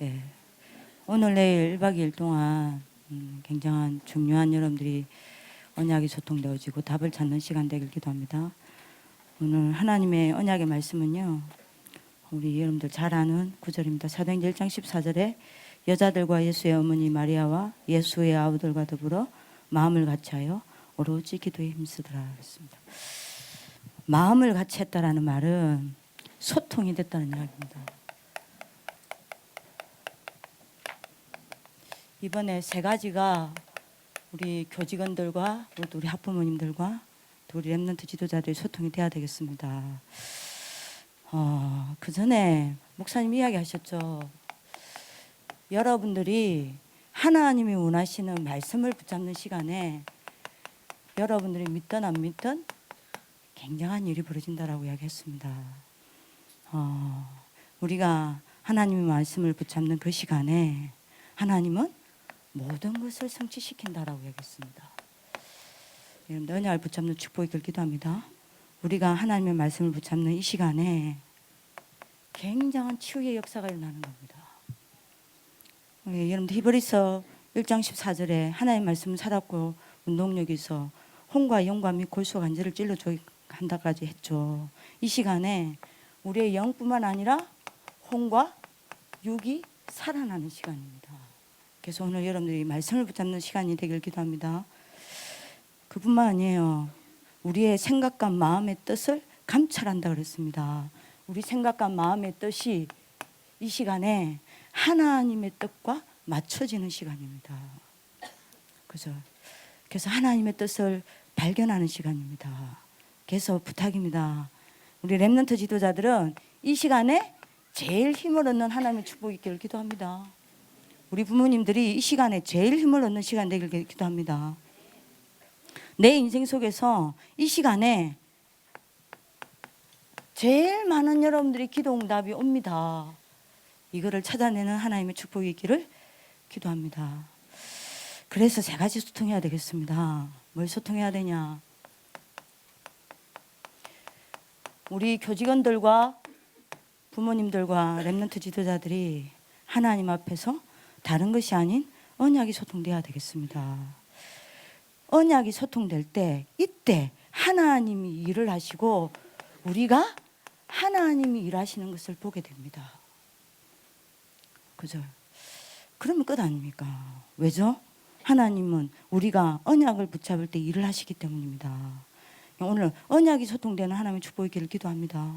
예. 오늘 내일 1박 2일 동안 굉장한 중요한 여러분들이 언약이 소통되어지고 답을 찾는 시간 되길 기도합니다. 오늘 하나님의 언약의 말씀은요, 우리 여러분들 잘 아는 구절입니다. 사도행전 1장 14절에 여자들과 예수의 어머니 마리아와 예수의 아우들과 더불어 마음을 같이하여 오로지 기도에 힘쓰더라 그랬습니다. 마음을 같이 했다라는 말은 소통이 됐다는 이야기입니다. 이번에 세 가지가 우리 교직원들과 우리 학부모님들과 우리 랩런트 지도자들의 소통이 돼야 되겠습니다. 그 전에 목사님 이야기하셨죠. 여러분들이 하나님이 원하시는 말씀을 붙잡는 시간에 여러분들이 믿든 안 믿든 굉장한 일이 벌어진다라고 이야기했습니다. 우리가 하나님의 말씀을 붙잡는 그 시간에 하나님은 모든 것을 성취시킨다라고 얘기했습니다. 여러분들 언약을 붙잡는 축복이 있길 기도합니다. 우리가 하나님의 말씀을 붙잡는 이 시간에 굉장한 치유의 역사가 일어나는 겁니다. 여러분들 히브리서 1장 14절에 하나님의 말씀은 살았고 운동력이 있어 혼과 영과 및 골수와 관절을 찔러주게 한다까지 했죠. 이 시간에 우리의 영뿐만 아니라 혼과 육이 살아나는 시간입니다. 그래서 오늘 여러분들이 말씀을 붙잡는 시간이 되길 기도합니다. 그뿐만 아니에요. 우리의 생각과 마음의 뜻을 감찰한다 그랬습니다. 우리 생각과 마음의 뜻이 이 시간에 하나님의 뜻과 맞춰지는 시간입니다. 그죠? 그래서 하나님의 뜻을 발견하는 시간입니다. 그래서 부탁입니다. 우리 랩런트 지도자들은 이 시간에 제일 힘을 얻는 하나님의 축복이 있기를 기도합니다. 우리 부모님들이 이 시간에 제일 힘을 얻는 시간 되길 기도합니다. 내 인생 속에서 이 시간에 제일 많은 여러분들이 기도 응답이 옵니다. 이거를 찾아내는 하나님의 축복이 있기를 기도합니다. 그래서 세 가지 소통해야 되겠습니다. 뭘 소통해야 되냐? 우리 교직원들과 부모님들과 랩런트 지도자들이 하나님 앞에서 다른 것이 아닌 언약이 소통돼야 되겠습니다. 언약이 소통될 때 이때 하나님이 일을 하시고 우리가 하나님이 일하시는 것을 보게 됩니다. 그죠? 그러면 끝 아닙니까? 왜죠? 하나님은 우리가 언약을 붙잡을 때 일을 하시기 때문입니다. 오늘 언약이 소통되는 하나님의 축복이기를 기도합니다.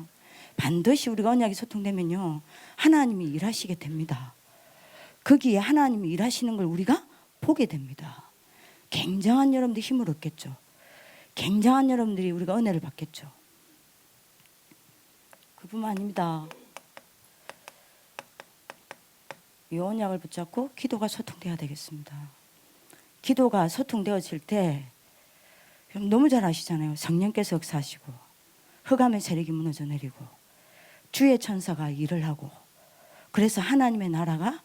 반드시 우리가 언약이 소통되면요, 하나님이 일하시게 됩니다. 거기에 하나님이 일하시는 걸 우리가 보게 됩니다. 굉장한 여러분들이 힘을 얻겠죠. 굉장한 여러분들이 우리가 은혜를 받겠죠. 그뿐만 아닙니다. 이 언약을 붙잡고 기도가 소통돼야 되겠습니다. 기도가 소통되어질 때 너무 잘 아시잖아요. 성령께서 역사하시고 흑암의 세력이 무너져 내리고 주의 천사가 일을 하고 그래서 하나님의 나라가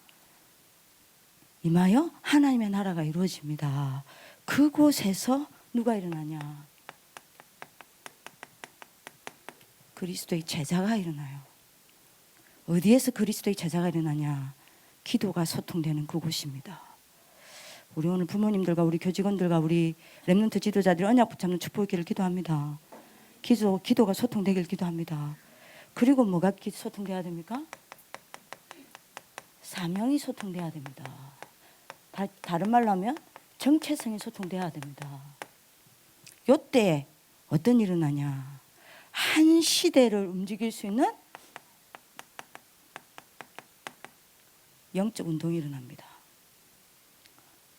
임하여 하나님의 나라가 이루어집니다. 그곳에서 누가 일어나냐? 그리스도의 제자가 일어나요. 어디에서 그리스도의 제자가 일어나냐? 기도가 소통되는 그곳입니다. 우리 오늘 부모님들과 우리 교직원들과 우리 랩런트 지도자들이 언약 붙잡는 축복이기를 기도합니다. 기도가 소통되길 기도합니다. 그리고 뭐가 소통돼야 됩니까? 사명이 소통돼야 됩니다. 다른 말로 하면 정체성이 소통돼야 됩니다. 이때 어떤 일이 일어나냐? 한 시대를 움직일 수 있는 영적 운동이 일어납니다.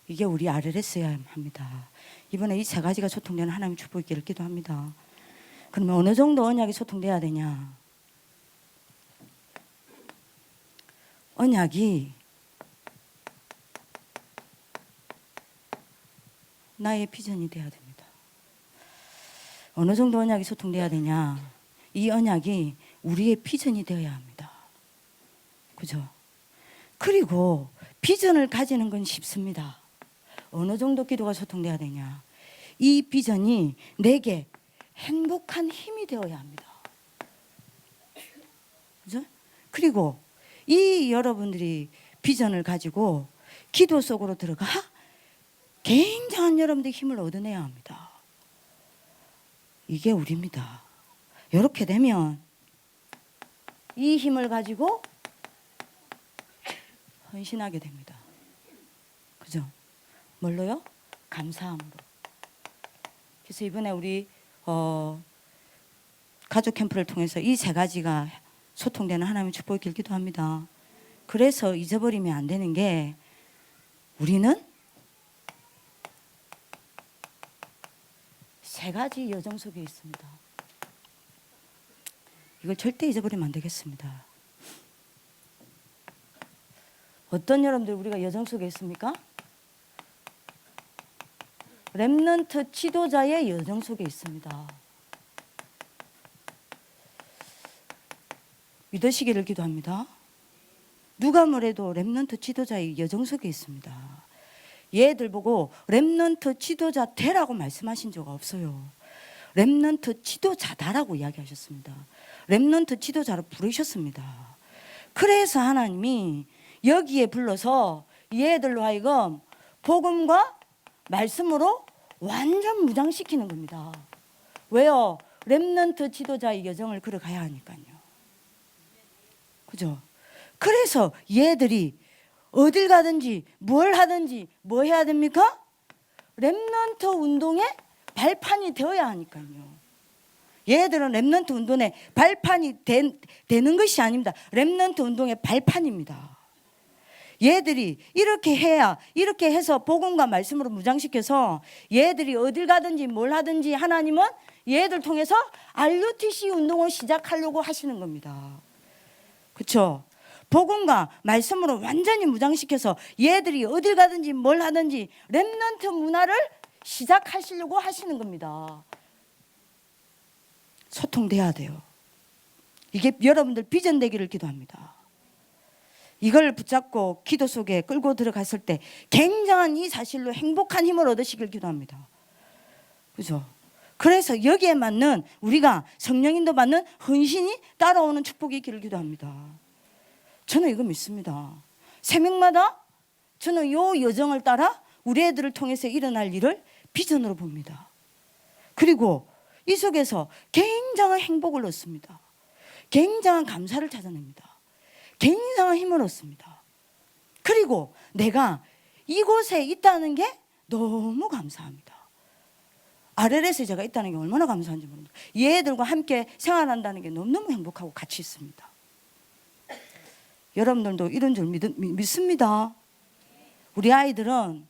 이게 우리 RLS여야 합니다. 이번에 이 세 가지가 소통되는 하나님의 축복이 있기를 기도합니다. 그러면 어느 정도 언약이 소통돼야 되냐? 언약이 나의 비전이 돼야 됩니다. 어느 정도 언약이 소통돼야 되냐? 이 언약이 우리의 비전이 되어야 합니다. 그죠? 그리고 비전을 가지는 건 쉽습니다. 어느 정도 기도가 소통돼야 되냐? 이 비전이 내게 행복한 힘이 되어야 합니다. 그죠? 그리고 이 여러분들이 비전을 가지고 기도 속으로 들어가 굉장한 여러분들 힘을 얻어내야 합니다. 이게 우리입니다. 이렇게 되면 이 힘을 가지고 헌신하게 됩니다. 그죠? 뭘로요? 감사함으로. 그래서 이번에 우리 가족 캠프를 통해서 이 세 가지가 소통되는 하나님의 축복을 길기도 합니다. 그래서 잊어버리면 안 되는 게 우리는 세 가지 여정 속에 있습니다. 이걸 절대 잊어버리면 안 되겠습니다. 어떤 여러분들 우리가 여정 속에 있습니까? 렘넌트 지도자의 여정 속에 있습니다. 믿으시기를 기도합니다. 누가 뭐래도 렘넌트 지도자의 여정 속에 있습니다. 얘들 보고 렘넌트 지도자 되라고 말씀하신 적 없어요. 렘넌트 지도자다라고 이야기하셨습니다. 렘넌트 지도자로 부르셨습니다. 그래서 하나님이 여기에 불러서 얘들로 하여금 복음과 말씀으로 완전 무장시키는 겁니다. 왜요? 렘넌트 지도자의 여정을 걸어가야 하니까요. 그죠? 그래서 얘들이 어딜 가든지 뭘 하든지 뭐 해야 됩니까? 렘넌트 운동의 발판이 되어야 하니까요. 얘들은 렘넌트 운동의 발판이 되는 것이 아닙니다. 렘넌트 운동의 발판입니다. 얘들이 이렇게 해야, 이렇게 해서 복음과 말씀으로 무장시켜서 얘들이 어딜 가든지 뭘 하든지 하나님은 얘들 통해서 RUTC 운동을 시작하려고 하시는 겁니다. 그렇죠? 복음과 말씀으로 완전히 무장시켜서 얘들이 어딜 가든지 뭘 하든지 렘넌트 문화를 시작하시려고 하시는 겁니다. 소통돼야 돼요. 이게 여러분들 비전 되기를 기도합니다. 이걸 붙잡고 기도 속에 끌고 들어갔을 때 굉장한 이 사실로 행복한 힘을 얻으시길 기도합니다. 그죠? 그래서 여기에 맞는 우리가 성령인도 받는 헌신이 따라오는 축복이 있기를 기도합니다. 저는 이거 믿습니다. 세 명마다 저는 이 여정을 따라 우리 애들을 통해서 일어날 일을 비전으로 봅니다. 그리고 이 속에서 굉장한 행복을 얻습니다. 굉장한 감사를 찾아냅니다. 굉장한 힘을 얻습니다. 그리고 내가 이곳에 있다는 게 너무 감사합니다. RLS에 제가 있다는 게 얼마나 감사한지 모릅니다. 얘들과 함께 생활한다는 게 너무너무 행복하고 같이 있습니다. 여러분들도 이런 줄 믿습니다. 우리 아이들은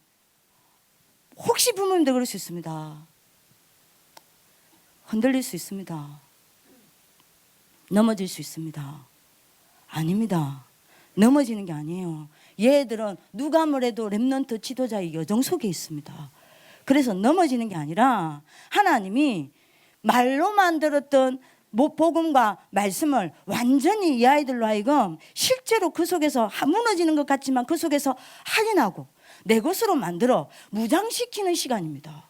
혹시 부모님도 그럴 수 있습니다. 흔들릴 수 있습니다. 넘어질 수 있습니다. 아닙니다. 넘어지는 게 아니에요. 얘들은 누가 뭐래도 렘넌트 지도자의 여정 속에 있습니다. 그래서 넘어지는 게 아니라 하나님이 말로만 들었던 복음과 말씀을 완전히 이 아이들로 하여금 실제로 그 속에서 무너지는 것 같지만 그 속에서 확인하고 내 것으로 만들어 무장시키는 시간입니다.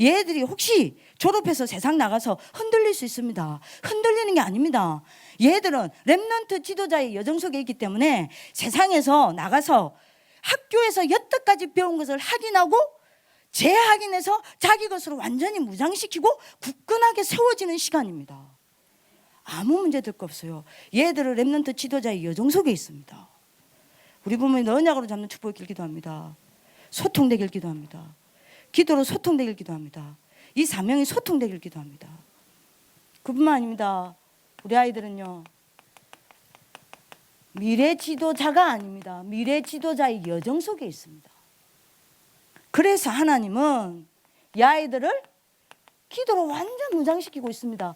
얘들이 혹시 졸업해서 세상 나가서 흔들릴 수 있습니다. 흔들리는 게 아닙니다. 얘들은 렘넌트 지도자의 여정 속에 있기 때문에 세상에서 나가서 학교에서 여태까지 배운 것을 확인하고 재확인해서 자기 것으로 완전히 무장시키고 굳건하게 세워지는 시간입니다. 아무 문제 될 거 없어요. 얘들은 렘넌트 지도자의 여정 속에 있습니다. 우리 부모님 언약으로 잡는 축복을 길기도 합니다. 소통되길 기도합니다. 기도로 소통되길 기도합니다. 이 사명이 소통되길 기도합니다. 그뿐만 아닙니다. 우리 아이들은요, 미래 지도자가 아닙니다. 미래 지도자의 여정 속에 있습니다. 그래서 하나님은 이 아이들을 기도로 완전 무장시키고 있습니다.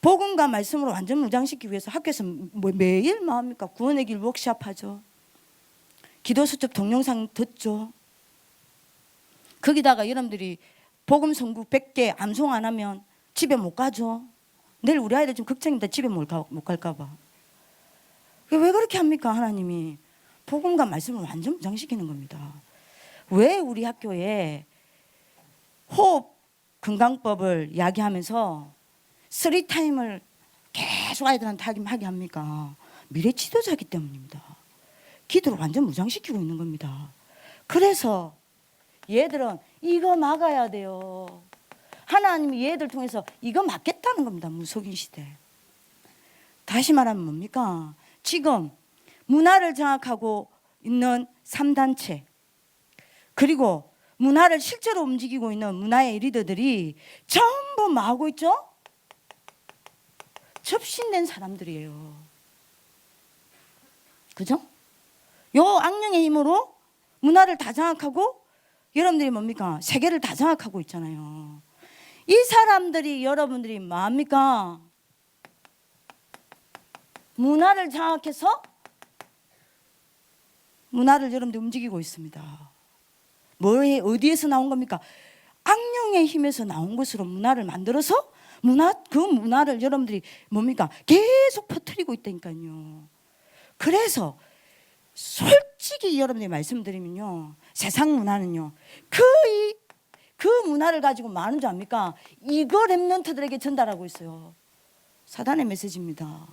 복음과 말씀으로 완전 무장시키기 위해서 학교에서 매일 뭐 합니까? 구원의 길 워크숍 하죠. 기도 수첩 동영상 듣죠. 거기다가 여러분들이 복음 선구 100개 암송 안 하면 집에 못 가죠. 내일 우리 아이들 좀 걱정입니다. 집에 못 갈까 봐. 왜 그렇게 합니까? 하나님이 복음과 말씀을 완전 무장시키는 겁니다. 왜 우리 학교에 호흡 건강법을 이야기하면서 3타임을 계속 아이들한테 하게 합니까? 미래 지도자이기 때문입니다. 기도를 완전 무장시키고 있는 겁니다. 그래서 얘들은 이거 막아야 돼요. 하나님이 얘들 통해서 이거 막겠다는 겁니다. 무속인 시대. 다시 말하면 뭡니까? 지금 문화를 장악하고 있는 3단체, 그리고 문화를 실제로 움직이고 있는 문화의 리더들이 전부 뭐 하고 있죠? 접신된 사람들이에요. 그죠? 요 악령의 힘으로 문화를 다 장악하고 여러분들이 뭡니까? 세계를 다 장악하고 있잖아요. 이 사람들이 여러분들이 뭡니까? 문화를 장악해서 문화를 여러분들 움직이고 있습니다. 뭐에 어디에서 나온 겁니까? 악령의 힘에서 나온 것으로 문화를 만들어서 그 문화를 여러분들이 뭡니까? 계속 퍼뜨리고 있다니까요. 그래서 솔직히 여러분들이 말씀드리면요, 세상 문화는요, 그 문화를 가지고 뭐 하는 줄 압니까? 이거 랩런트들에게 전달하고 있어요. 사단의 메시지입니다.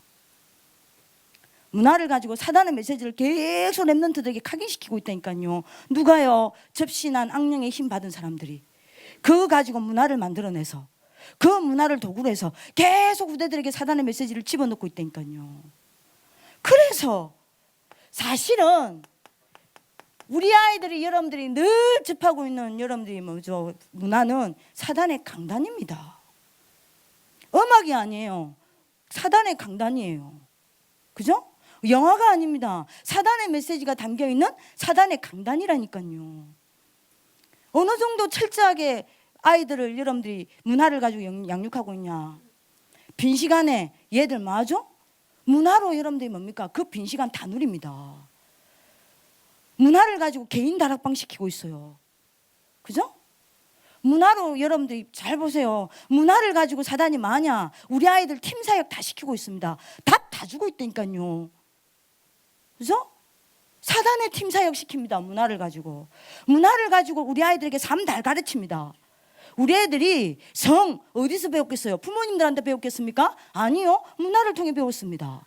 문화를 가지고 사단의 메시지를 계속 랩런트들에게 각인시키고 있다니까요. 누가요? 접신한 악령의 힘 받은 사람들이 그거 가지고 문화를 만들어내서 그 문화를 도구로 해서 계속 후대들에게 사단의 메시지를 집어넣고 있다니까요. 그래서 사실은 우리 아이들이 여러분들이 늘 접하고 있는 여러분들이 뭐죠? 문화는 사단의 강단입니다. 음악이 아니에요. 사단의 강단이에요. 그죠? 영화가 아닙니다. 사단의 메시지가 담겨있는 사단의 강단이라니까요. 어느 정도 철저하게 아이들을 여러분들이 문화를 가지고 양육하고 있냐. 빈 시간에 얘들 뭐하죠? 문화로 여러분들이 뭡니까? 그 빈 시간 다 누립니다. 문화를 가지고 개인 다락방 시키고 있어요. 그죠? 문화로 여러분들이 잘 보세요. 문화를 가지고 사단이 뭐하냐? 우리 아이들 팀 사역 다 시키고 있습니다. 답 다 주고 있다니까요. 그죠? 사단의 팀 사역 시킵니다. 문화를 가지고. 문화를 가지고 우리 아이들에게 삶 다 가르칩니다. 우리 애들이 성 어디서 배웠겠어요? 부모님들한테 배웠겠습니까? 아니요. 문화를 통해 배웠습니다.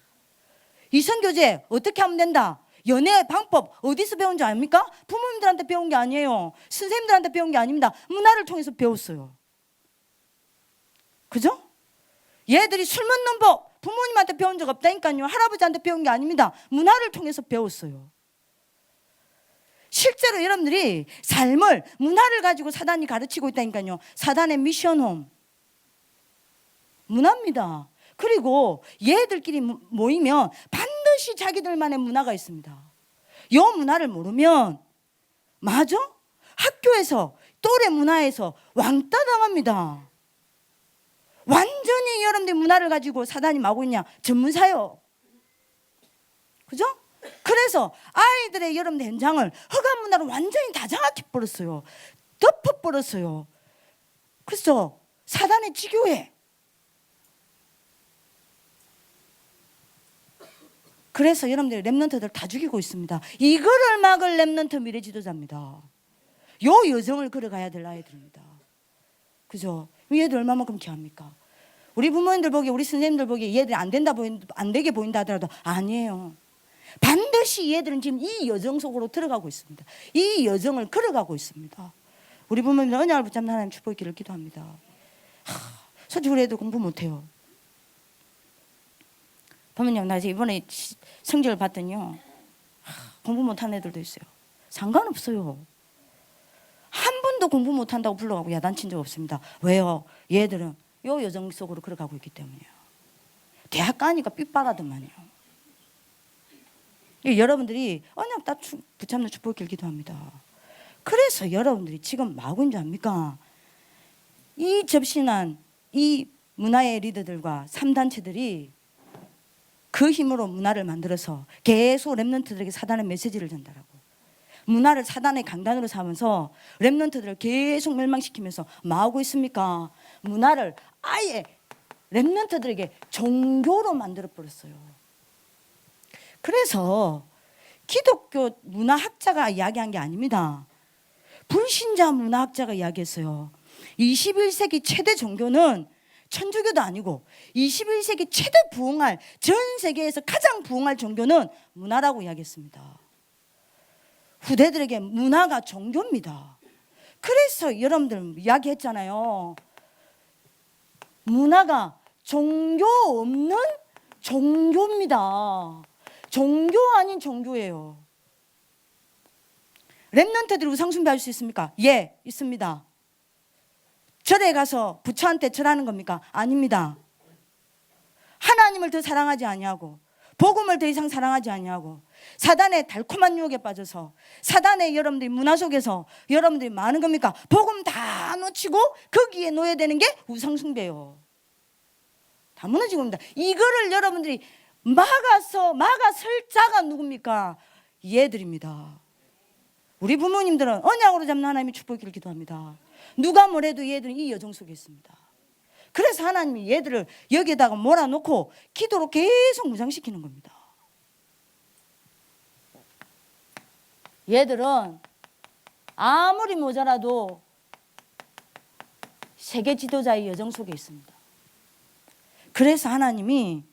이성교제 어떻게 하면 된다? 연애 방법 어디서 배운 줄 압니까? 부모님들한테 배운 게 아니에요. 선생님들한테 배운 게 아닙니다. 문화를 통해서 배웠어요. 그죠? 얘들이 술 먹는 법 부모님한테 배운 적 없다니까요. 할아버지한테 배운 게 아닙니다. 문화를 통해서 배웠어요. 실제로 여러분들이 삶을 문화를 가지고 사단이 가르치고 있다니까요. 사단의 미션홈 문화입니다. 그리고 얘들끼리 모이면 반드시 자기들만의 문화가 있습니다. 이 문화를 모르면 맞아? 학교에서 또래 문화에서 왕따 당합니다. 완전히 여러분들 문화를 가지고 사단이 마고 있냐? 전문사요. 그죠? 그래서 아이들의 여러분들 현장을 허가 문화로 완전히 다 장악해 버렸어요. 덮어 버렸어요. 그래서 사단의 지교회. 그래서 여러분들 랩런트들 다 죽이고 있습니다. 이거를 막을 랩런트 미래 지도자입니다. 요 여정을 걸어가야 될 아이들입니다. 그죠? 얘들 얼마만큼 귀합니까? 우리 부모님들 보기에 우리 선생님들 보기에 얘들이 안 되게 보인다 하더라도 아니에요. 반드시 얘들은 지금 이 여정 속으로 들어가고 있습니다. 이 여정을 걸어가고 있습니다. 우리 부모님들 언약을 붙잡는 하나님 축복 있기를 기도합니다. 솔직히 우리 애들 공부 못해요. 부모님 나 이번에 성적을 봤더니요, 공부 못하는 애들도 있어요. 상관없어요. 한 번도 공부 못한다고 불러가고 야단친 적 없습니다. 왜요? 얘들은 요 여정 속으로 걸어가고 있기 때문이에요. 대학 가니까 삐빠라더만요. 여러분들이 언약 딱 붙잡는 축복 있기를 기도합니다. 그래서 여러분들이 지금 뭐 하고 있는지 압니까? 이 접신한 이 문화의 리더들과 3단체들이 그 힘으로 문화를 만들어서 계속 랩런트들에게 사단의 메시지를 전달하고 문화를 사단의 강단으로 삼아서 랩런트들을 계속 멸망시키면서 뭐 하고 있습니까? 문화를 아예 랩런트들에게 종교로 만들어 버렸어요. 그래서 기독교 문화학자가 이야기한 게 아닙니다. 불신자 문화학자가 이야기했어요. 21세기 최대 종교는 천주교도 아니고 21세기 최대 부흥할 전 세계에서 가장 부흥할 종교는 문화라고 이야기했습니다. 후대들에게 문화가 종교입니다. 그래서 여러분들 이야기했잖아요. 문화가 종교 없는 종교입니다. 종교 아닌 종교예요. 렘넌트들이 우상숭배할 수 있습니까? 예, 있습니다. 절에 가서 부처한테 절하는 겁니까? 아닙니다. 하나님을 더 사랑하지 아니하고 복음을 더 이상 사랑하지 아니하고 사단의 달콤한 유혹에 빠져서 사단의 여러분들이 문화 속에서 여러분들이 많은 겁니까? 복음 다 놓치고 거기에 놓여야 되는 게 우상숭배요. 다 무너진 겁니다. 이거를 여러분들이 막아설 자가 누굽니까? 얘들입니다. 우리 부모님들은 언약으로 잡는 하나님의 축복을 기도합니다. 누가 뭐래도 얘들은 이 여정 속에 있습니다. 그래서 하나님이 얘들을 여기에다가 몰아놓고 기도로 계속 무장시키는 겁니다. 얘들은 아무리 모자라도 세계 지도자의 여정 속에 있습니다. 그래서 하나님이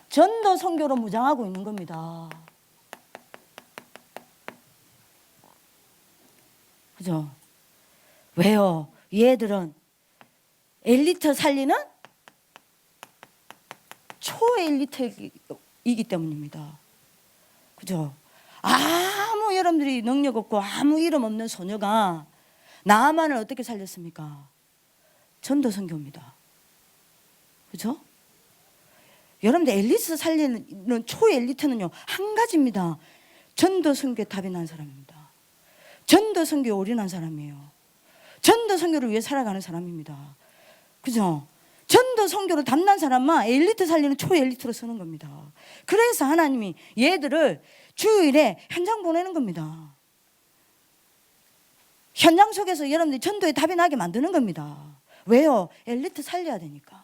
전도 선교로 무장하고 있는 겁니다. 그죠? 왜요? 얘들은 엘리트 살리는 초엘리트이기 때문입니다. 그죠? 아무 여러분들이 능력 없고 아무 이름 없는 소녀가 나아만을 어떻게 살렸습니까? 전도 선교입니다. 그죠? 여러분들 엘리트 살리는 초엘리트는요 한 가지입니다. 전도 선교에 답이 난 사람입니다. 전도 선교에 올인한 사람이에요. 전도 선교를 위해 살아가는 사람입니다. 그죠? 전도 선교로 담난 사람만 엘리트 살리는 초엘리트로 쓰는 겁니다. 그래서 하나님이 얘들을 주일에 현장 보내는 겁니다. 현장 속에서 여러분들이 전도에 답이 나게 만드는 겁니다. 왜요? 엘리트 살려야 되니까.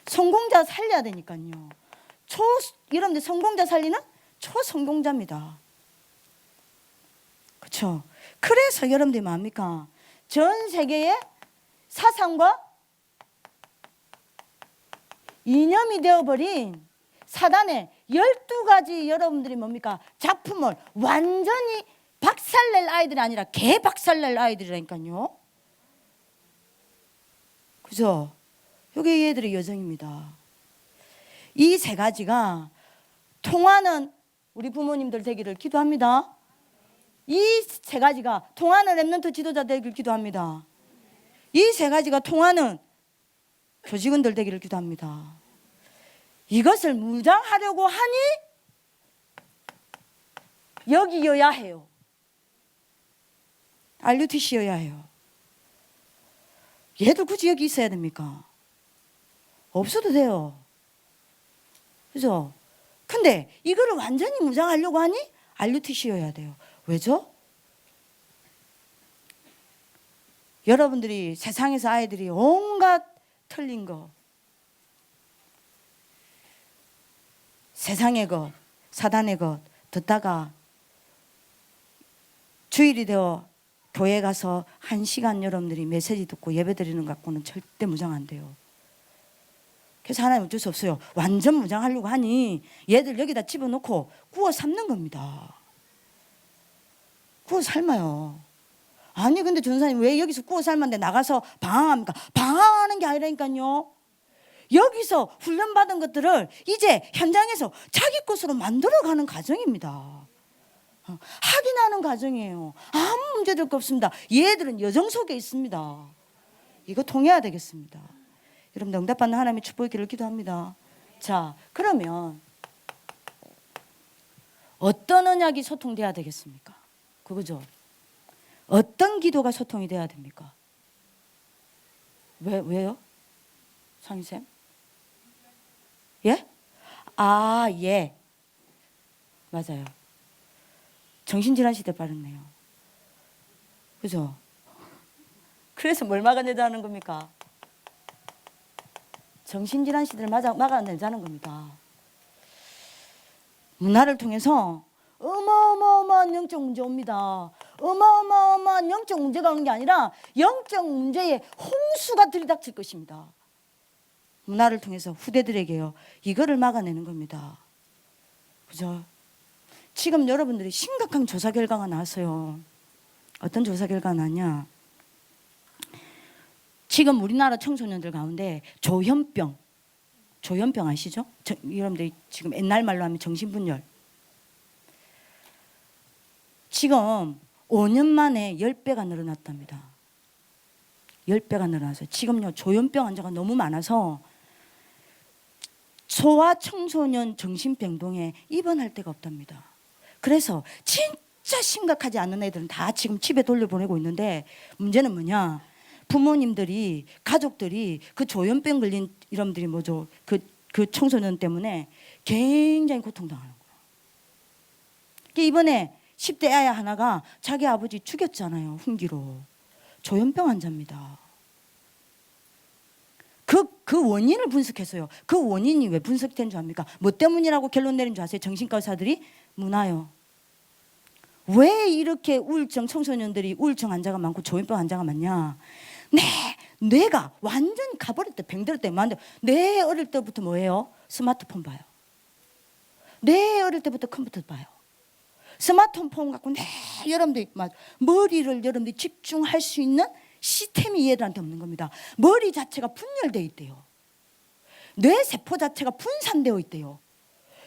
성공자 살려야 되니까요. 여러분들 성공자 살리는 초성공자입니다. 그렇죠? 그래서 여러분들이 뭡니까? 전 세계의 사상과 이념이 되어버린 사단의 12가지 여러분들이 뭡니까? 작품을 완전히 박살낼 아이들이 아니라 개박살낼 아이들이라니까요. 그죠? 이게 얘들의 여정입니다. 이 세 가지가 통하는 우리 부모님들 되기를 기도합니다. 이 세 가지가 통하는 렘넌트 지도자 되기를 기도합니다. 이 세 가지가 통하는 교직원들 되기를 기도합니다. 이것을 무장하려고 하니 여기여야 해요. RUTC여야 해요. 얘들 굳이 여기 있어야 됩니까? 없어도 돼요. 그죠? 근데 이거를 완전히 무장하려고 하니 RUTC여야 돼요. 왜죠? 여러분들이 세상에서 아이들이 온갖 틀린 거, 세상의 것, 사단의 것 듣다가 주일이 되어 교회 가서 1시간 여러분들이 메시지 듣고 예배 드리는 것 갖고는 절대 무장 안 돼요. 그래서 하나님 어쩔 수 없어요. 완전 무장하려고 하니 얘들 여기다 집어넣고 구워 삶는 겁니다. 구워 삶아요. 아니 근데 전사님 왜 여기서 구워 삶았는데 나가서 방황합니까? 방황하는 게 아니라니까요. 여기서 훈련받은 것들을 이제 현장에서 자기 것으로 만들어가는 과정입니다. 확인하는 과정이에요. 아무 문제될 거 없습니다. 얘들은 여정 속에 있습니다. 이거 통해야 되겠습니다. 여러분 응답받는 하나님의 축복의 길을 기도합니다. 자, 그러면 어떤 언약이 소통돼야 되겠습니까? 그거죠. 어떤 기도가 소통이 돼야 됩니까? 왜요? 상희쌤? 예? 아, 예. 맞아요. 정신질환 시대 빠르네요. 그죠? 그래서 뭘 막아내자는 겁니까? 정신질환 시대를 막아내자는 겁니다. 문화를 통해서 어마어마한 영적 문제 옵니다. 어마어마한 영적 문제가 오는 게 아니라 영적 문제의 홍수가 들이닥칠 것입니다. 문화를 통해서 후대들에게요. 이거를 막아내는 겁니다. 그죠? 지금 여러분들이 심각한 조사 결과가 나왔어요. 어떤 조사 결과가 나냐? 지금 우리나라 청소년들 가운데 조현병 아시죠? 여러분들이 지금 옛날 말로 하면 정신분열. 지금 5년 만에 10배가 늘어났답니다. 10배가 늘어나서 지금요 조현병 환자가 너무 많아서 소아 청소년 정신병동에 입원할 데가 없답니다. 그래서 진짜 심각하지 않은 애들은 다 지금 집에 돌려보내고 있는데 문제는 뭐냐? 부모님들이 가족들이 그 조현병 걸린 이름들이 뭐죠? 그 청소년 때문에 굉장히 고통당하는 거예요. 이번에 10대 애 하나가 자기 아버지 죽였잖아요. 흉기로. 조현병 환자입니다. 그 원인을 분석했어요. 그 원인이 왜 분석된 줄 압니까? 뭐 때문이라고 결론 내린 줄 아세요? 정신과 의사들이? 문화요. 왜 이렇게 청소년들이 우울증 환자가 많고 조현병 환자가 많냐? 뇌가 완전히 가버릴 때 병들 때 내 어릴 때부터 뭐예요? 스마트폰 봐요. 내 어릴 때부터 컴퓨터 봐요. 스마트폰 갖고 여러분들 머리를 여러분들이 집중할 수 있는 시스템이 얘들한테 없는 겁니다. 머리 자체가 분열되어 있대요. 뇌세포 자체가 분산되어 있대요.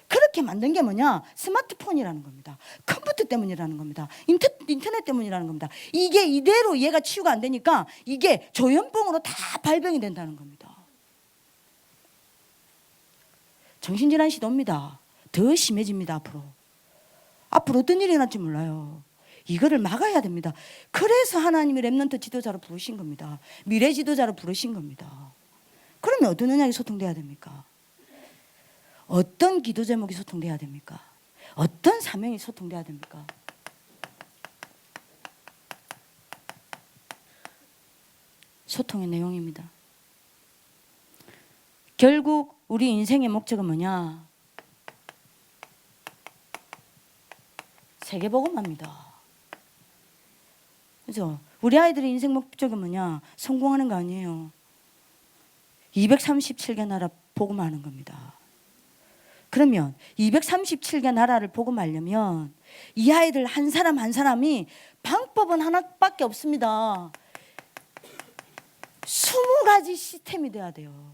그렇게 만든 게 뭐냐? 스마트폰이라는 겁니다. 컴퓨터 때문이라는 겁니다. 인터넷 때문이라는 겁니다. 이게 이대로 얘가 치유가 안 되니까 이게 조현병으로 다 발병이 된다는 겁니다. 정신질환 시도입니다. 더 심해집니다. 앞으로 어떤 일이 날지 몰라요. 이거를 막아야 됩니다. 그래서 하나님이 렘넌트 지도자로 부르신 겁니다. 미래 지도자로 부르신 겁니다. 그러면 어떤 언약이 소통돼야 됩니까? 어떤 기도 제목이 소통돼야 됩니까? 어떤 사명이 소통돼야 됩니까? 소통의 내용입니다. 결국 우리 인생의 목적은 뭐냐? 세계복음화입니다. 그죠? 우리 아이들의 인생 목적은 뭐냐? 성공하는 거 아니에요. 237개 나라 복음하는 겁니다. 그러면 237개 나라를 복음하려면 이 아이들 한 사람 한 사람이 방법은 하나밖에 없습니다. 20가지 시스템이 돼야 돼요.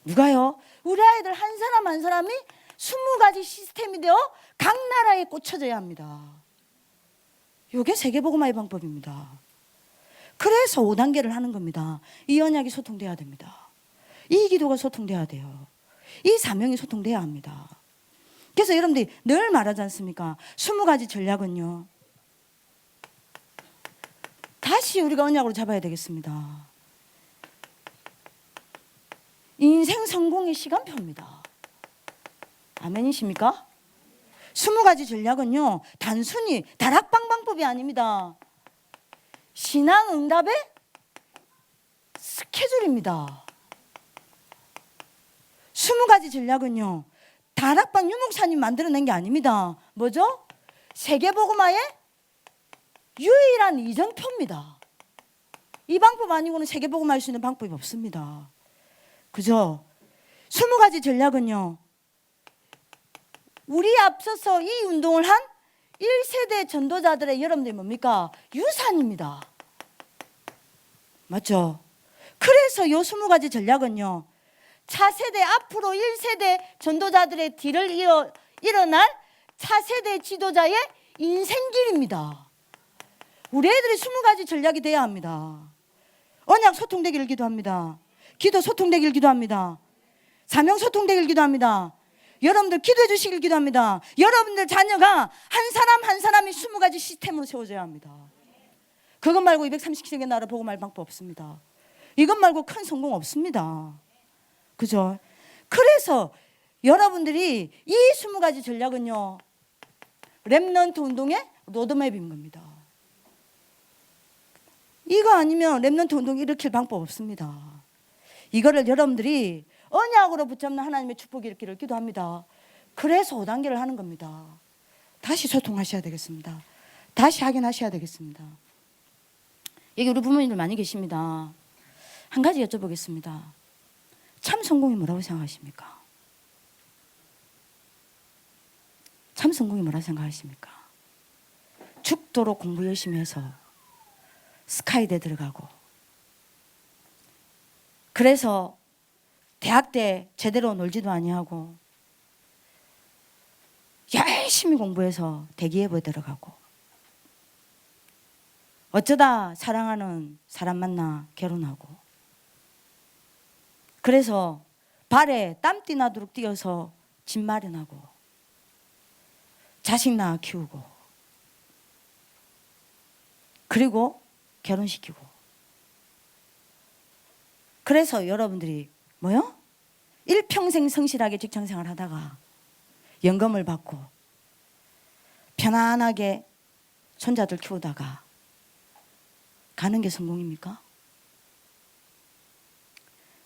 누가요? 우리 아이들 한 사람 한 사람이 20가지 시스템이 되어 각 나라에 꽂혀져야 합니다. 이게 세계복음화의 방법입니다. 그래서 5단계를 하는 겁니다. 이 언약이 소통돼야 됩니다. 이 기도가 소통돼야 돼요. 이 사명이 소통돼야 합니다. 그래서 여러분들이 늘 말하지 않습니까? 20가지 전략은요. 다시 우리가 언약으로 잡아야 되겠습니다. 인생 성공의 시간표입니다. 아멘이십니까? 20가지 전략은요, 단순히 다락방 방법이 아닙니다. 신앙 응답의 스케줄입니다. 20가지 전략은요, 다락방 유목사님 만들어낸 게 아닙니다. 뭐죠? 세계복음화의 유일한 이정표입니다. 이 방법 아니고는 세계복음화 할 수 있는 방법이 없습니다. 그죠? 20가지 전략은요, 우리 앞서서 이 운동을 한 1세대 전도자들의 여러분들이 뭡니까? 유산입니다. 맞죠? 그래서 요 20가지 전략은요, 차세대 앞으로 1세대 전도자들의 뒤를 일어날 차세대 지도자의 인생길입니다. 우리 애들이 20가지 전략이 돼야 합니다. 언약 소통되기를 기도합니다. 기도 소통되기를 기도합니다. 사명 소통되기를 기도합니다. 여러분들 기도해 주시길 기도합니다. 여러분들 자녀가 한 사람 한 사람이 20가지 시스템으로 세워져야 합니다. 그것 말고 237개 나라 보고 말 방법 없습니다. 이것 말고 큰 성공 없습니다. 그죠? 그래서 여러분들이 이 20가지 전략은요, 렘넌트 운동의 로드맵인 겁니다. 이거 아니면 렘넌트 운동 일으킬 방법 없습니다. 이거를 여러분들이 언약으로 붙잡는 하나님의 축복이 있기를 기도합니다. 그래서 5단계를 하는 겁니다. 다시 소통하셔야 되겠습니다. 다시 확인하셔야 되겠습니다. 여기 우리 부모님들 많이 계십니다. 한 가지 여쭤보겠습니다. 참 성공이 뭐라고 생각하십니까? 참 성공이 뭐라 생각하십니까? 죽도록 공부 열심히 해서 스카이대 들어가고, 그래서 대학 때 제대로 놀지도 아니하고 열심히 공부해서 대기예보 들어가고, 어쩌다 사랑하는 사람 만나 결혼하고, 그래서 발에 땀띠 나도록 뛰어서 집 마련하고 자식 낳아 키우고, 그리고 결혼시키고. 그래서 여러분들이 뭐요? 일평생 성실하게 직장생활 하다가 연금을 받고 편안하게 손자들 키우다가 가는 게 성공입니까?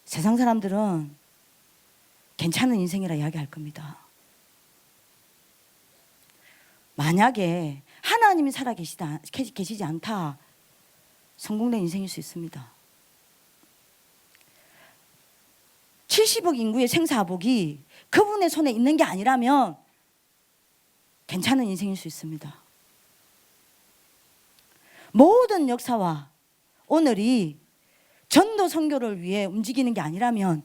세상 사람들은 괜찮은 인생이라 이야기할 겁니다. 만약에 하나님이 계시지 않다, 성공된 인생일 수 있습니다. 70억 인구의 생사복이 그분의 손에 있는 게 아니라면 괜찮은 인생일 수 있습니다. 모든 역사와 오늘이 전도 선교를 위해 움직이는 게 아니라면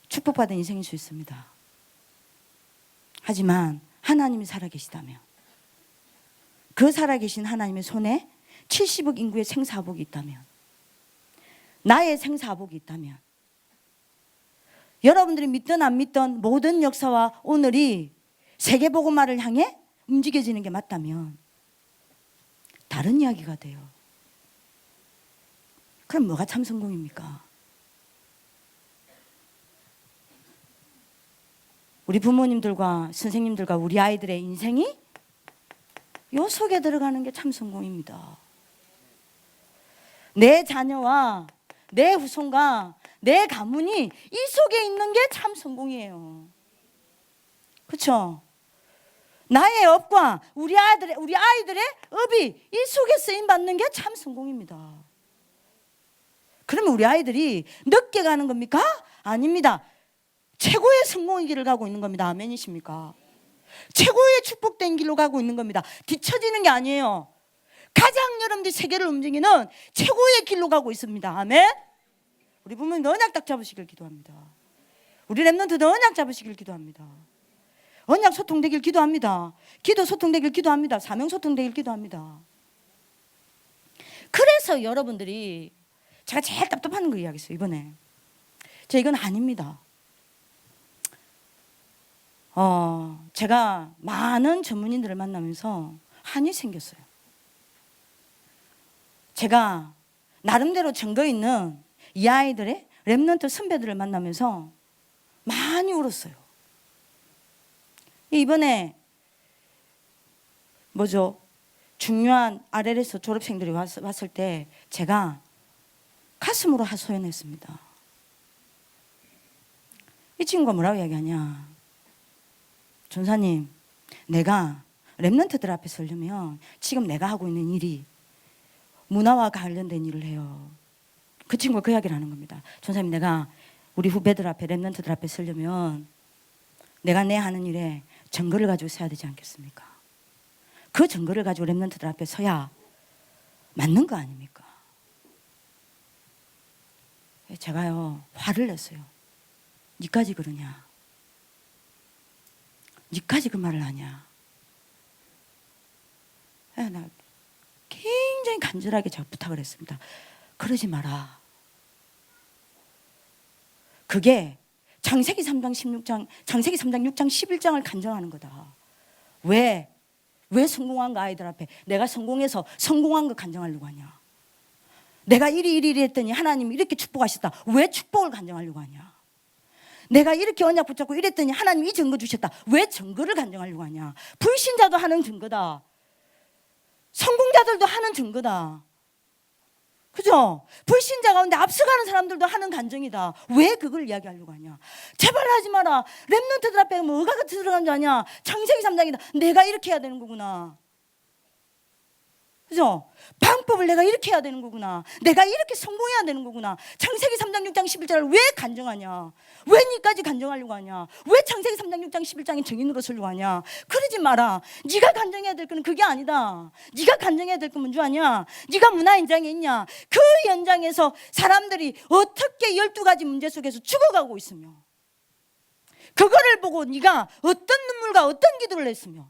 축복받은 인생일 수 있습니다. 하지만 하나님이 살아계시다면, 그 살아계신 하나님의 손에 70억 인구의 생사복이 있다면, 나의 생사복이 있다면, 여러분들이 믿든 안 믿든 모든 역사와 오늘이 세계복음화를 향해 움직여지는 게 맞다면 다른 이야기가 돼요. 그럼 뭐가 참 성공입니까? 우리 부모님들과 선생님들과 우리 아이들의 인생이 요 속에 들어가는 게 참 성공입니다. 내 자녀와 내 후손과 내 가문이 이 속에 있는 게 참 성공이에요. 그렇죠? 나의 업과 우리 아이들의 업이 이 속에 쓰임 받는 게 참 성공입니다. 그러면 우리 아이들이 늦게 가는 겁니까? 아닙니다. 최고의 성공의 길을 가고 있는 겁니다. 아멘이십니까? 최고의 축복된 길로 가고 있는 겁니다. 뒤처지는 게 아니에요. 가장 여러분들이 세계를 움직이는 최고의 길로 가고 있습니다. 아멘. 우리 부모님 언약 딱 잡으시길 기도합니다. 우리 랩런트도 언약 잡으시길 기도합니다. 언약 소통되길 기도합니다. 기도 소통되길 기도합니다. 사명 소통되길 기도합니다. 그래서 여러분들이, 제가 제일 답답한 거 이야기했어요. 이번에 이건 아닙니다. 제가 많은 전문인들을 만나면서 한이 생겼어요. 제가 나름대로 증거 있는 이 아이들의 랩런트 선배들을 만나면서 많이 울었어요. 이번에 중요한 RLS 졸업생들이 왔을 때 제가 가슴으로 하소연했습니다. 이 친구가 뭐라고 이야기하냐? 전사님, 내가 랩런트들 앞에 서려면 지금 내가 하고 있는 일이 문화와 관련된 일을 해요. 그 친구가 그 이야기를 하는 겁니다. 전사님, 내가 우리 후배들 앞에, 랩런트들 앞에 서려면 내가 내 하는 일에 증거를 가지고 서야 되지 않겠습니까? 그 증거를 가지고 랩런트들 앞에 서야 맞는 거 아닙니까? 제가요, 화를 냈어요. 니까지 그러냐? 니까지 그 말을 하냐? 나 굉장히 간절하게 제가 부탁을 했습니다. 그러지 마라. 그게 창세기 3장 16장, 창세기 3장 6장 11장을 간증하는 거다. 왜 성공한 거 아이들 앞에 내가 성공해서 성공한 거 간증하려고 하냐? 내가 이리 했더니 하나님이 이렇게 축복하셨다. 왜 축복을 간증하려고 하냐? 내가 이렇게 언약 붙잡고 이랬더니 하나님이 이 증거 주셨다. 왜 증거를 간증하려고 하냐? 불신자도 하는 증거다. 성공자들도 하는 증거다. 그죠? 불신자 가운데 앞서가는 사람들도 하는 간증이다. 왜 그걸 이야기하려고 하냐? 제발 하지 마라. 랩런트들 앞에 뭐가 들어간 줄 아냐? 창세기 3장이다. 내가 이렇게 해야 되는 거구나. 그죠? 방법을 내가 이렇게 해야 되는 거구나. 내가 이렇게 성공해야 되는 거구나. 창세기 3장 6장 11절을 왜 간증하냐? 왜 니까지 간증하려고 하냐? 왜 창세기 3장 6장 11장에 증인으로 서려고 하냐? 그러지 마라. 네가 간증해야 될 거는 그게 아니다. 네가 간증해야 될 건 뭔지 아냐? 네가 문화 현장에 있냐? 그 현장에서 사람들이 어떻게 12가지 문제 속에서 죽어가고 있으며, 그거를 보고 네가 어떤 눈물과 어떤 기도를 했으며,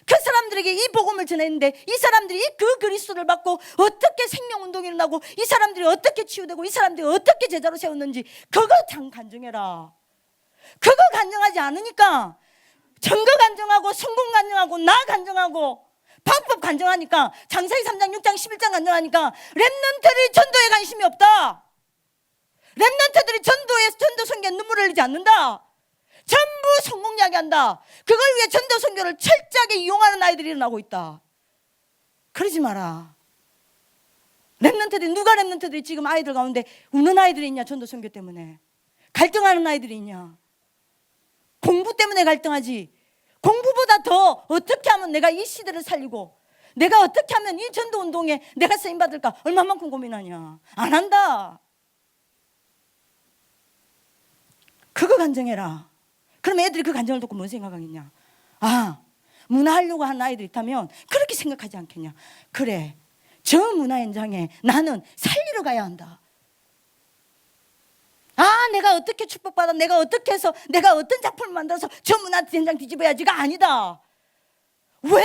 그 사람들에게 이 복음을 전했는데 이 사람들이 그 그리스도를 받고 어떻게 생명운동이 일어나고, 이 사람들이 어떻게 치유되고, 이 사람들이 어떻게 제자로 세웠는지 그거 참 간증해라. 그거 간증하지 않으니까 증거 간증하고 성공 간증하고 나 간증하고 방법 간증하니까, 창세기 3장 6장 11장 간증하니까 렘넌트들이 전도에 관심이 없다. 렘넌트들이 전도 선교에 눈물을 흘리지 않는다. 전부 성공 이야기한다. 그걸 위해 전도 선교를 철저하게 이용하는 아이들이 일어나고 있다. 그러지 마라. 누가 렘넌트들이 지금 아이들 가운데 우는 아이들이 있냐? 전도 선교 때문에 갈등하는 아이들이 있냐? 공부 때문에 갈등하지. 공부보다 더 어떻게 하면 내가 이 시대를 살리고, 내가 어떻게 하면 이 전도 운동에 내가 쓰임 받을까 얼마만큼 고민하냐? 안 한다. 그거 간증해라. 그럼 애들이 그 간증을 듣고 뭔 생각하겠냐? 아, 문화하려고 하는 아이들이 있다면 그렇게 생각하지 않겠냐? 그래, 저 문화 현장에 나는 살리러 가야 한다. 아, 내가 어떻게 축복받아, 내가 어떻게 해서, 내가 어떤 작품을 만들어서 저 문화 현장 뒤집어야지가 아니다. 왜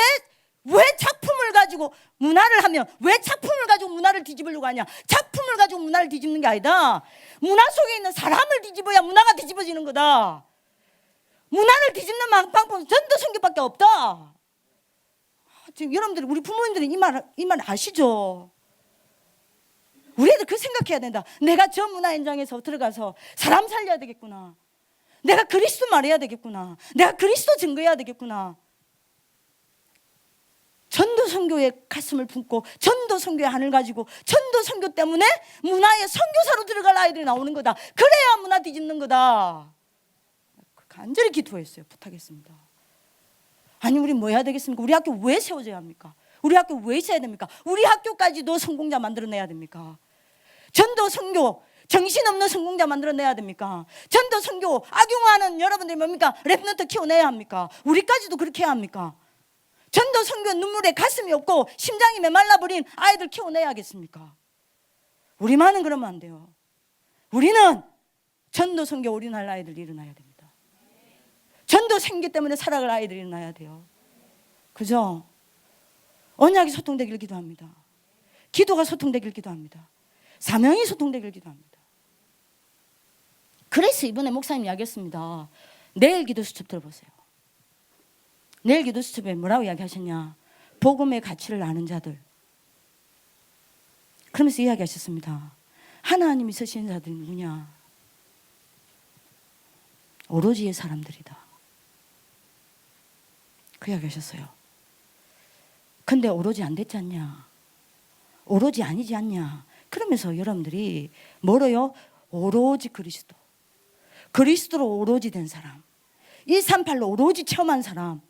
작품을 가지고 문화를 하면, 왜 작품을 가지고 문화를 뒤집으려고 하냐? 작품을 가지고 문화를 뒤집는 게 아니다. 문화 속에 있는 사람을 뒤집어야 문화가 뒤집어지는 거다. 문화를 뒤집는 방법은 전도 선교밖에 없다. 지금 여러분들, 우리 부모님들은 이 말 아시죠? 우리 애들 그 생각해야 된다. 내가 저 문화 현장에서 들어가서 사람 살려야 되겠구나. 내가 그리스도 말해야 되겠구나. 내가 그리스도 증거해야 되겠구나. 전도 선교에 가슴을 품고 전도 선교의 한을 가지고 전도 선교 때문에 문화의 선교사로 들어갈 아이들이 나오는 거다. 그래야 문화 뒤집는 거다. 간절히 기도했어요. 부탁했습니다. 아니, 우리 뭐 해야 되겠습니까? 우리 학교 왜 세워져야 합니까? 우리 학교 왜 있어야 됩니까? 우리 학교까지도 성공자 만들어내야 됩니까? 전도 선교 정신없는 성공자 만들어내야 됩니까? 전도 선교 악용하는 여러분들이 뭡니까? 랩런트 키워내야 합니까? 우리까지도 그렇게 해야 합니까? 전도 선교 눈물에 가슴이 없고 심장이 메말라버린 아이들 키워내야겠습니까? 우리만은 그러면 안 돼요. 우리는 전도 선교 올인할 아이들이 일어나야 됩니다. 전도 생기 때문에 살아갈 아이들이 일어나야 돼요. 그죠? 언약이 소통되길 기도합니다. 기도가 소통되길 기도합니다. 사명이 소통되길 기도합니다. 그래서 이번에 목사님 이야기했습니다. 내일 기도 수첩 들어보세요. 내일 기도 수첩에 뭐라고 이야기하셨냐? 복음의 가치를 아는 자들. 그러면서 이야기하셨습니다. 하나님이 쓰시는 자들이 누구냐? 오로지의 사람들이다. 그 이야기 하셨어요. 근데 오로지 안 됐지 않냐? 오로지 아니지 않냐? 그러면서 여러분들이 뭐로요? 오로지 그리스도. 그리스도로 오로지 된 사람. 138로 오로지 체험한 사람.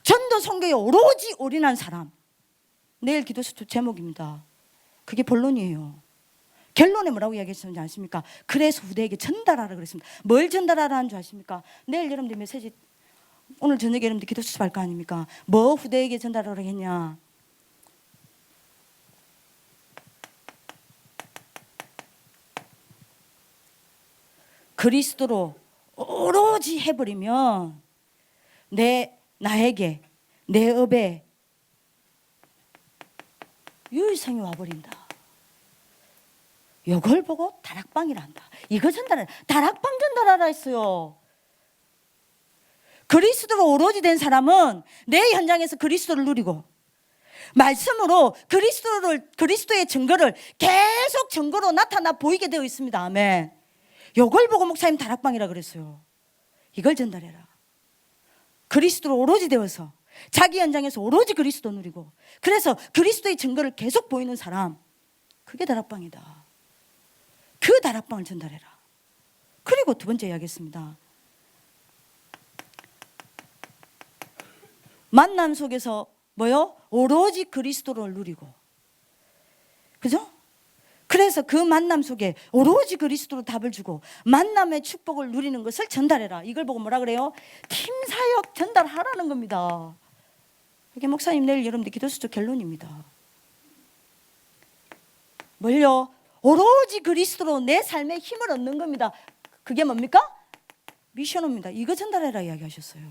전도 선교에 오로지 올인한 사람. 내일 기도 수첩 제목입니다. 그게 본론이에요. 결론에 뭐라고 이야기했는지 아십니까? 그래서 후대에게 전달하라 그랬습니다. 뭘 전달하라는 줄 아십니까? 내일 여러분들 메시지, 오늘 저녁에 여러분들 기도 수첩할 거 아닙니까? 뭐 후대에게 전달하라 했냐? 그리스도로 오로지 해버리면 나에게, 내 업에 유의성이 와버린다. 이걸 보고 다락방이라 한다. 이거 전달하라. 다락방 전달하라 했어요. 그리스도로 오로지 된 사람은 내 현장에서 그리스도를 누리고, 말씀으로 그리스도의 증거를 계속 증거로 나타나 보이게 되어 있습니다. 아멘. 이걸 보고 목사님 다락방이라 그랬어요. 이걸 전달해라. 그리스도로 오로지 되어서 자기 현장에서 오로지 그리스도 누리고, 그래서 그리스도의 증거를 계속 보이는 사람, 그게 다락방이다. 그 다락방을 전달해라. 그리고 두 번째 이야기했습니다. 만남 속에서 뭐요? 오로지 그리스도를 누리고, 그죠? 그래서 그 만남 속에 오로지 그리스도로 답을 주고 만남의 축복을 누리는 것을 전달해라. 이걸 보고 뭐라 그래요? 팀 사역 전달하라는 겁니다. 이게 목사님 내일 여러분들 기도 수조 결론입니다. 뭘요? 오로지 그리스도로 내 삶에 힘을 얻는 겁니다. 그게 뭡니까? 미션입니다. 이거 전달해라 이야기하셨어요.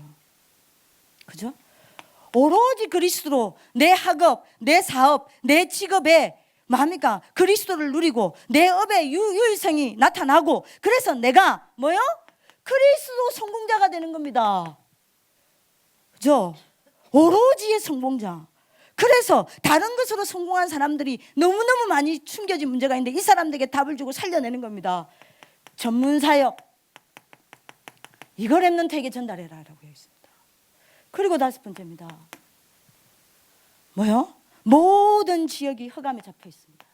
그죠? 오로지 그리스도로 내 학업, 내 사업, 내 직업에 뭡니까? 그리스도를 누리고 내 업의 유일성이 나타나고 그래서 내가 뭐요? 그리스도 성공자가 되는 겁니다. 그죠? 오로지의 성공자. 그래서 다른 것으로 성공한 사람들이 너무너무 많이 숨겨진 문제가 있는데 이 사람들에게 답을 주고 살려내는 겁니다. 전문사역. 이걸 랩런트에게 전달해라 라고 했습니다. 그리고 5번째입니다. 뭐요? 모든 지역이 흑암에 잡혀 있습니다.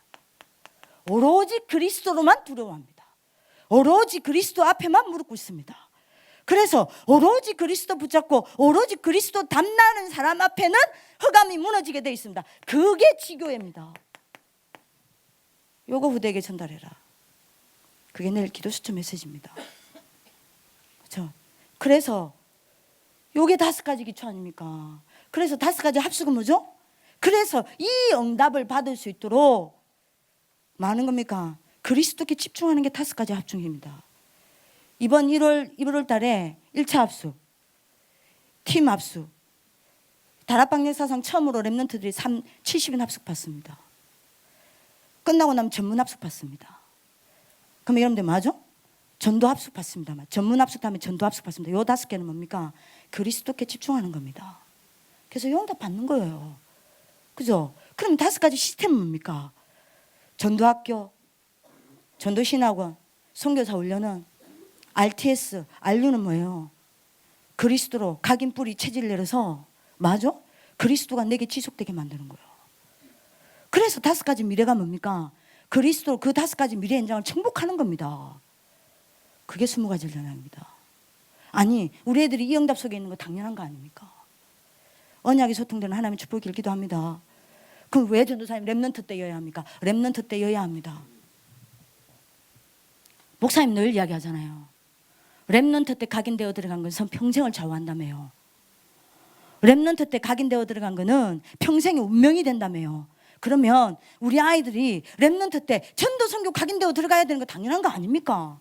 오로지 그리스도로만 두려워합니다. 오로지 그리스도 앞에만 무릎 꿇습니다. 그래서 오로지 그리스도 붙잡고 오로지 그리스도 담나는 사람 앞에는 흑암이 무너지게 되어 있습니다. 그게 지교회입니다. 요거 후대에게 전달해라. 그게 내일 기도 수첩 메시지입니다. 그렇죠? 그래서 요게 5가지 기초 아닙니까? 그래서 5가지 합수가 뭐죠? 그래서 이 응답을 받을 수 있도록 많은 겁니까? 그리스도께 집중하는 게 5가지 합중입니다. 이번 1월 달에 1차 합숙, 팀 합숙, 다락방 역사상 처음으로 랩런트들이 70인 합숙 받습니다. 끝나고 나면 전문 합숙 받습니다. 그럼 여러분들 맞죠? 전도 합숙 받습니다. 전문 합숙 다음에 전도 합숙 받습니다. 요 5개는 뭡니까? 그리스도께 집중하는 겁니다. 그래서 용답 받는 거예요. 그죠? 그럼 5가지 시스템은 뭡니까? 전도학교, 전도신학원, 선교사 훈련은 RTS, RU는 뭐예요? 그리스도로 각인 뿌리 체질을 내려서 맞아? 그리스도가 내게 지속되게 만드는 거예요. 그래서 5가지 미래가 뭡니까? 그리스도로 그 5가지 미래 현장을 정복하는 겁니다. 그게 20가지 전략입니다. 아니 우리 애들이 이 응답 속에 있는 거 당연한 거 아닙니까? 언약이 소통되는 하나님의 축복이 길기도 합니다. 그럼 왜 전도사님 랩런트 때여야 합니까? 랩런트 때여야 합니다. 목사님 늘 이야기하잖아요. 랩런트 때 각인되어 들어간 것은 평생을 좌우한다며요. 랩런트 때 각인되어 들어간 거는 평생의 운명이 된다며요. 그러면 우리 아이들이 랩런트 때 전도 선교 각인되어 들어가야 되는 거 당연한 거 아닙니까?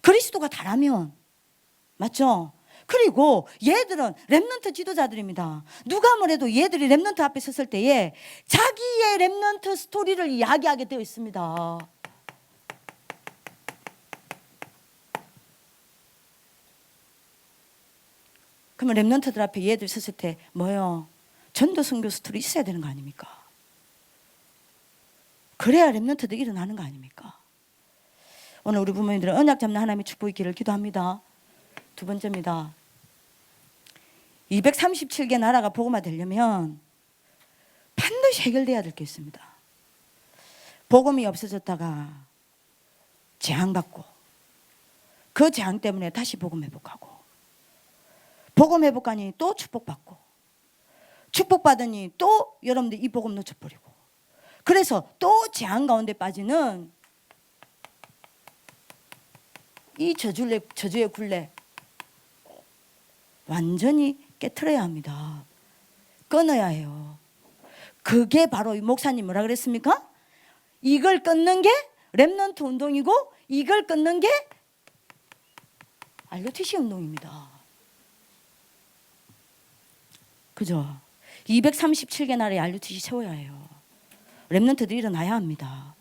그리스도가 다라면 맞죠? 그리고 얘들은 랩런트 지도자들입니다. 누가 뭐래도 얘들이 랩런트 앞에 섰을 때에 자기의 랩런트 스토리를 이야기하게 되어 있습니다. 그러면 랩런트들 앞에 얘들 섰을 때 뭐요? 전도 선교 스토리 있어야 되는 거 아닙니까? 그래야 랩런트들 일어나는 거 아닙니까? 오늘 우리 부모님들은 언약 잡는 하나님의 축복이 있기를 기도합니다. 2번째입니다. 237개 나라가 복음화 되려면 반드시 해결돼야 될 게 있습니다. 복음이 없어졌다가 재앙받고 그 재앙 때문에 다시 복음 회복하고 복음 회복하니 또 축복받고 축복받으니 또 여러분들 이 복음 놓쳐버리고 그래서 또 재앙 가운데 빠지는 이 저주의 굴레 완전히 깨트려야 합니다. 끊어야 해요. 그게 바로 목사님 뭐라 그랬습니까? 이걸 끊는 게 랩런트 운동이고 이걸 끊는 게 RUTC 운동입니다. 그죠? 237개 나라의 RUTC 세워야 해요. 랩런트들이 일어나야 합니다.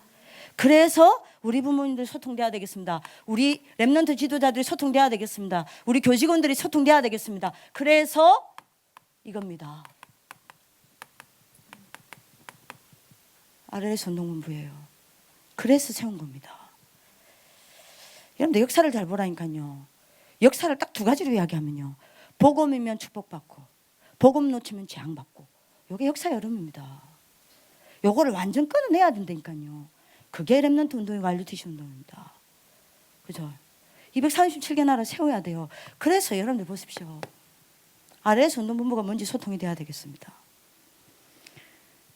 그래서 우리 부모님들 소통돼야 되겠습니다. 우리 랩런트 지도자들이 소통돼야 되겠습니다. 우리 교직원들이 소통돼야 되겠습니다. 그래서 이겁니다. RLS 운동본부예요. 그래서 세운 겁니다. 여러분들 역사를 잘 보라니까요. 역사를 딱 2가지로 이야기하면요. 복음이면 축복받고 복음 놓치면 재앙받고 이게 역사의 흐름입니다. 요거를 완전 끊어내야 된다니까요. 그게 랩런트 운동이고 RUTC 운동입니다. 그죠? 237개 나라 세워야 돼요. 그래서 여러분들 보십시오. RS 운동본부가 뭔지 소통이 돼야 되겠습니다.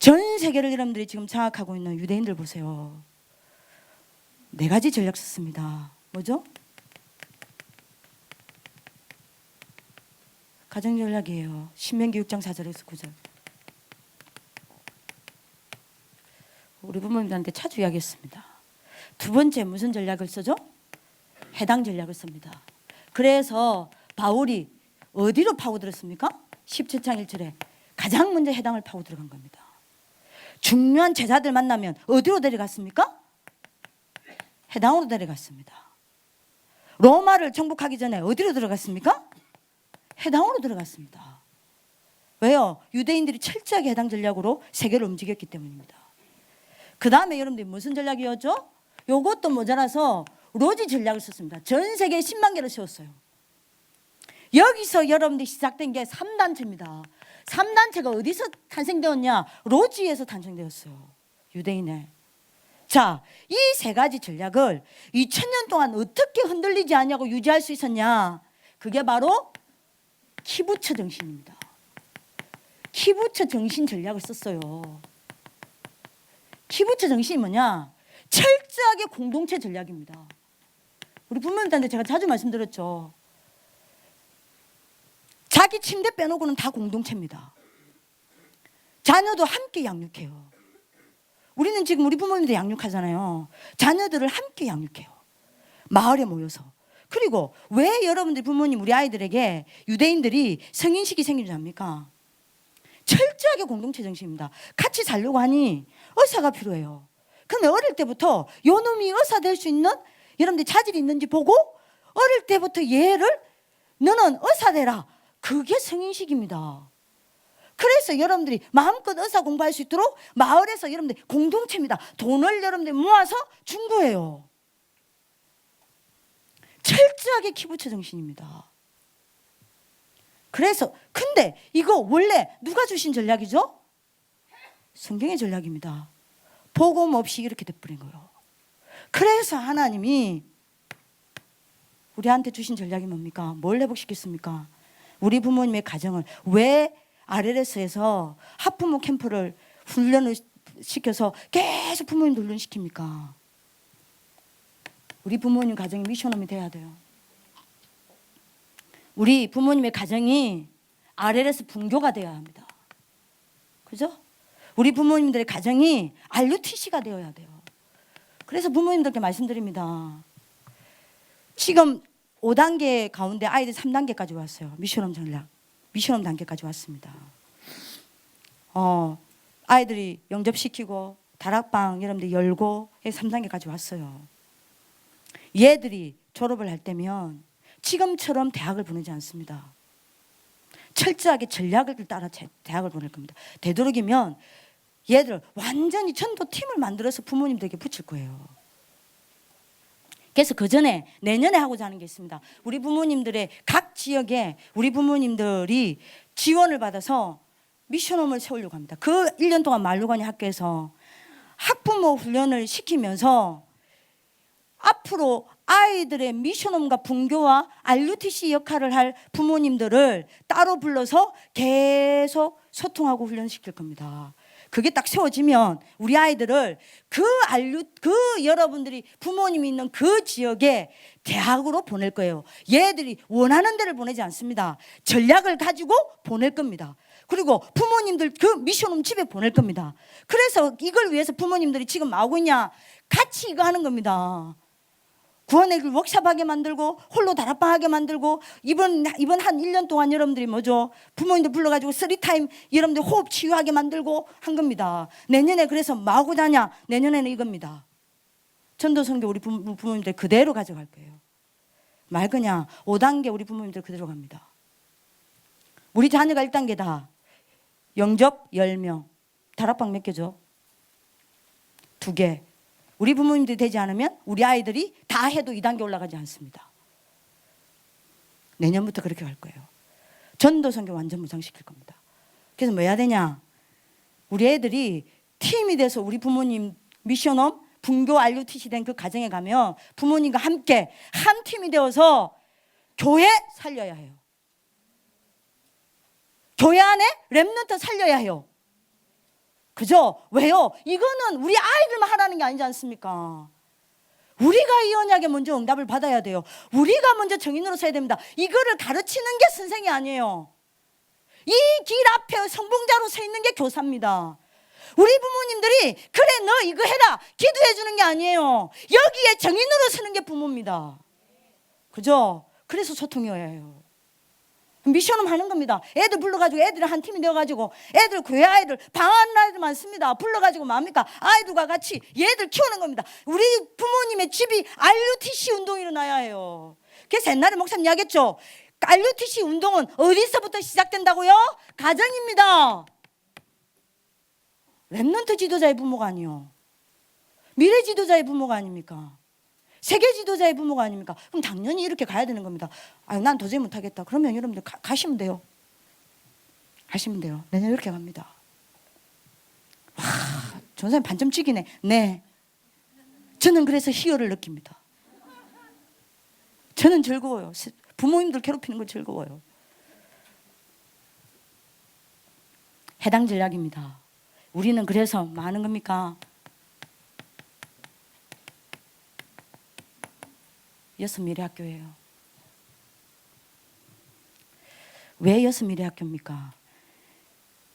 전 세계를 여러분들이 지금 장악하고 있는 유대인들 보세요. 4가지 전략 썼습니다. 뭐죠? 가정 전략이에요. 신명기 6장 4절에서 9절. 우리 부모님들한테 자주 이야기했습니다. 두 번째 무슨 전략을 쓰죠? 해당 전략을 씁니다. 그래서 바울이 어디로 파고들었습니까? 17장 1절에 가장 먼저 해당을 파고 들어간 겁니다. 중요한 제자들 만나면 어디로 데려갔습니까? 해당으로 데려갔습니다. 로마를 정복하기 전에 어디로 들어갔습니까? 해당으로 들어갔습니다. 왜요? 유대인들이 철저하게 해당 전략으로 세계를 움직였기 때문입니다. 그 다음에 여러분들이 무슨 전략이었죠? 요것도 모자라서 로지 전략을 썼습니다. 전 세계에 10만 개를 세웠어요. 여기서 여러분들이 시작된 게 3단체입니다. 3단체가 어디서 탄생되었냐? 로지에서 탄생되었어요. 유대인의. 자, 이 3가지 전략을 2000년 동안 어떻게 흔들리지 않냐고 유지할 수 있었냐? 그게 바로 키부처 정신입니다. 키부처 정신 전략을 썼어요. 키부처 정신이 뭐냐? 철저하게 공동체 전략입니다. 우리 부모님들한테 제가 자주 말씀드렸죠. 자기 침대 빼놓고는 다 공동체입니다. 자녀도 함께 양육해요. 우리는 지금 우리 부모님들 양육하잖아요. 자녀들을 함께 양육해요. 마을에 모여서. 그리고 왜 여러분들 부모님 우리 아이들에게 유대인들이 성인식이 생긴 줄 압니까? 철저하게 공동체 정신입니다. 같이 살려고 하니 의사가 필요해요. 그러면 어릴 때부터 요 놈이 의사 될 수 있는 여러분들이 자질이 있는지 보고 어릴 때부터 얘를 너는 의사 되라. 그게 성인식입니다. 그래서 여러분들이 마음껏 의사 공부할 수 있도록 마을에서 여러분들 공동체입니다. 돈을 여러분들 모아서 준 거예요. 철저하게 키부처 정신입니다. 그래서 근데 이거 원래 누가 주신 전략이죠? 성경의 전략입니다. 복음 없이 이렇게 돼버린 거예요. 그래서 하나님이 우리한테 주신 전략이 뭡니까? 뭘 회복시켰습니까? 우리 부모님의 가정을 왜 RLS에서 학부모 캠프를 훈련을 시켜서 계속 부모님 훈련시킵니까? 우리 부모님 가정이 미션홈이 돼야 돼요. 우리 부모님의 가정이 RLS 분교가 되어야 합니다. 그죠? 우리 부모님들의 가정이 RUTC가 되어야 돼요. 그래서 부모님들께 말씀드립니다. 지금 5단계 가운데 아이들 3단계까지 왔어요. 미션홈 전략. 미션홈 단계까지 왔습니다. 아이들이 영접시키고 다락방 여러분들 열고 3단계까지 왔어요. 얘들이 졸업을 할 때면 지금처럼 대학을 보내지 않습니다. 철저하게 전략을 따라 대학을 보낼 겁니다. 되도록이면 얘들 완전히 전도팀을 만들어서 부모님들에게 붙일 거예요. 그래서 그 전에 내년에 하고자 하는 게 있습니다. 우리 부모님들의 각 지역에 우리 부모님들이 지원을 받아서 미션홈을 세우려고 합니다. 그 1년 동안 말루관이 학교에서 학부모 훈련을 시키면서 앞으로 아이들의 미션홈과 분교와 RUTC 역할을 할 부모님들을 따로 불러서 계속 소통하고 훈련시킬 겁니다. 그게 딱 세워지면 우리 아이들을 그 여러분들이 부모님이 있는 그 지역에 대학으로 보낼 거예요. 얘들이 원하는 데를 보내지 않습니다. 전략을 가지고 보낼 겁니다. 그리고 부모님들 그 미션홈 집에 보낼 겁니다. 그래서 이걸 위해서 부모님들이 지금 뭐 하고 있냐? 같이 이거 하는 겁니다. 구원의 길 워크숍하게 만들고 홀로 다락방하게 만들고 이번 한 1년 동안 여러분들이 뭐죠? 부모님들 불러가지고 3타임 여러분들 호흡 치유하게 만들고 한 겁니다. 내년에 그래서 뭐 하고자 하냐? 내년에는 이겁니다. 전도선교 우리 부모님들 그대로 가져갈 거예요. 말 그냥 5단계 우리 부모님들 그대로 갑니다. 우리 자녀가 1단계다. 영접 10명. 다락방 몇 개죠? 2개. 우리 부모님들이 되지 않으면 우리 아이들이 다 해도 2단계 올라가지 않습니다. 내년부터 그렇게 갈 거예요. 전도선교 완전 무상시킬 겁니다. 그래서 뭐 해야 되냐? 우리 애들이 팀이 돼서 우리 부모님 미션홈 분교 RUTC 된 그 가정에 가면 부모님과 함께 한 팀이 되어서 교회 살려야 해요. 교회 안에 렘넌트 살려야 해요. 그죠? 왜요? 이거는 우리 아이들만 하라는 게 아니지 않습니까? 우리가 이 언약에 먼저 응답을 받아야 돼요. 우리가 먼저 정인으로 서야 됩니다. 이거를 가르치는 게 선생이 아니에요. 이 길 앞에 성봉자로 서 있는 게 교사입니다. 우리 부모님들이 그래 너 이거 해라 기도해 주는 게 아니에요. 여기에 정인으로 서는 게 부모입니다. 그죠? 그래서 소통이어야 해요. 미션을 하는 겁니다. 애들 불러가지고 애들이 한 팀이 되어가지고 애들 교회 아이들 방황하는 아이들 많습니다. 불러가지고 뭡니까? 아이들과 같이 얘들 키우는 겁니다. 우리 부모님의 집이 RUTC 운동이 일어나야 해요. 그래서 옛날에 목사님 이야기했죠. RUTC 운동은 어디서부터 시작된다고요? 가정입니다. 렘넌트 지도자의 부모가 아니요. 미래 지도자의 부모가 아닙니까? 세계 지도자의 부모가 아닙니까? 그럼 당연히 이렇게 가야 되는 겁니다. 난 도저히 못하겠다. 그러면 여러분들 가시면 돼요. 가시면 돼요. 내년 이렇게 갑니다. 와, 전사님 반점 찍이네. 네. 저는 그래서 희열을 느낍니다. 저는 즐거워요. 부모님들 괴롭히는 거 즐거워요. 해당 전략입니다. 우리는 그래서 뭐 하는 겁니까? 여섯미래학교예요. 왜 여섯미래학교입니까?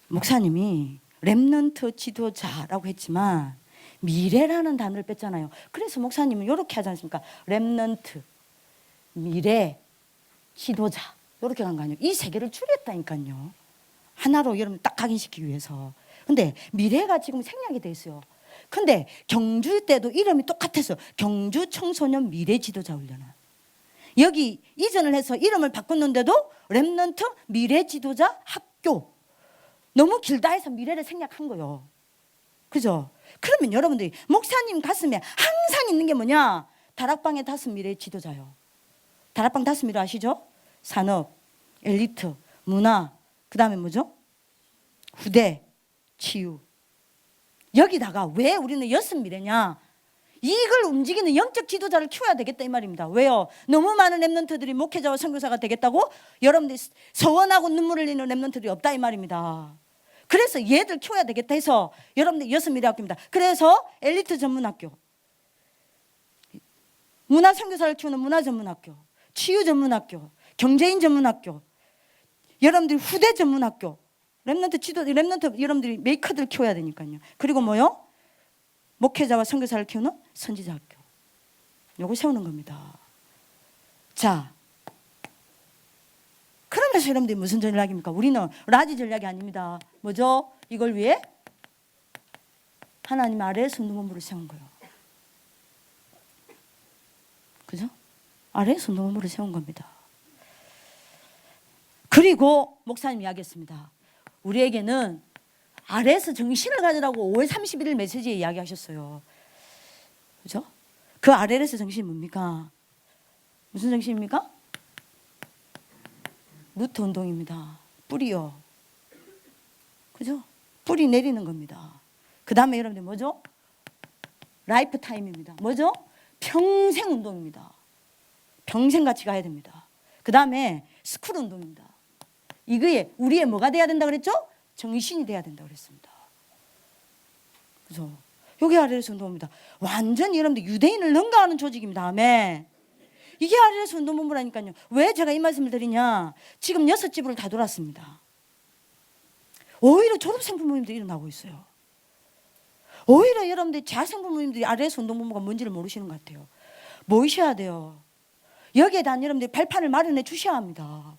목사님이 렘넌트 지도자라고 했지만 미래라는 단어를 뺐잖아요. 그래서 목사님은 이렇게 하지 않습니까? 렘넌트, 미래, 지도자 이렇게 간 거 아니에요. 이 세 개를 줄였다니까요. 하나로 여러분 딱 각인시키기 위해서. 근데 미래가 지금 생략이 돼 있어요. 근데 경주 때도 이름이 똑같았어요. 경주 청소년 미래 지도자 훈련원. 여기 이전을 해서 이름을 바꿨는데도 렘넌트 미래 지도자 학교. 너무 길다 해서 미래를 생략한 거예요. 그죠? 그러면 여러분들이 목사님 가슴에 항상 있는 게 뭐냐? 다락방의 5 미래 지도자요. 다락방 5 미래 아시죠? 산업, 엘리트, 문화, 그 다음에 뭐죠? 후대, 치유. 여기다가 왜 우리는 6 미래냐? 이걸 움직이는 영적 지도자를 키워야 되겠다 이 말입니다. 왜요? 너무 많은 렘넌트들이 목회자와 선교사가 되겠다고 여러분들이 서원하고 눈물을 흘리는 렘넌트들이 없다 이 말입니다. 그래서 얘들 키워야 되겠다 해서 여러분들 6 미래학교입니다. 그래서 엘리트 전문학교, 문화 선교사를 키우는 문화 전문학교, 치유 전문학교, 경제인 전문학교, 여러분들이 후대 전문학교, 렘넌트 여러분들이 메이커들 키워야 되니까요. 그리고 뭐요? 목회자와 선교사를 키우는 선지자학교. 요거 세우는 겁니다. 자, 그러면서 여러분들이 무슨 전략입니까? 우리는 라지 전략이 아닙니다. 뭐죠? 이걸 위해 하나님 아래에 순두문물을 세운 거예요. 그죠? 아래에 순두문물을 세운 겁니다. 그리고 목사님 이야기했습니다. 우리에게는 아래에서 정신을 가지라고 5월 31일 메시지에 이야기하셨어요. 그죠? 그 아래에서 정신이 뭡니까? 무슨 정신입니까? 루트 운동입니다. 뿌리요. 그죠? 뿌리 내리는 겁니다. 그 다음에 여러분들 뭐죠? 라이프 타임입니다. 뭐죠? 평생 운동입니다. 평생 같이 가야 됩니다. 그 다음에 스쿨 운동입니다. 이거에 우리의 뭐가 돼야 된다 그랬죠? 정신이 돼야 된다 그랬습니다. 그죠? 여기 아레스 운동입니다. 완전히 여러분들 유대인을 능가하는 조직입니다. 아멘. 이게 아레스 운동본부라니까요. 왜 제가 이 말씀을 드리냐? 지금 6집을 다 돌았습니다. 오히려 졸업생 부모님들이 일어나고 있어요. 오히려 여러분들 재학생 부모님들이 아레스 운동본부가 뭔지를 모르시는 것 같아요. 모이셔야 돼요. 여기에 대한 여러분들이 발판을 마련해 주셔야 합니다.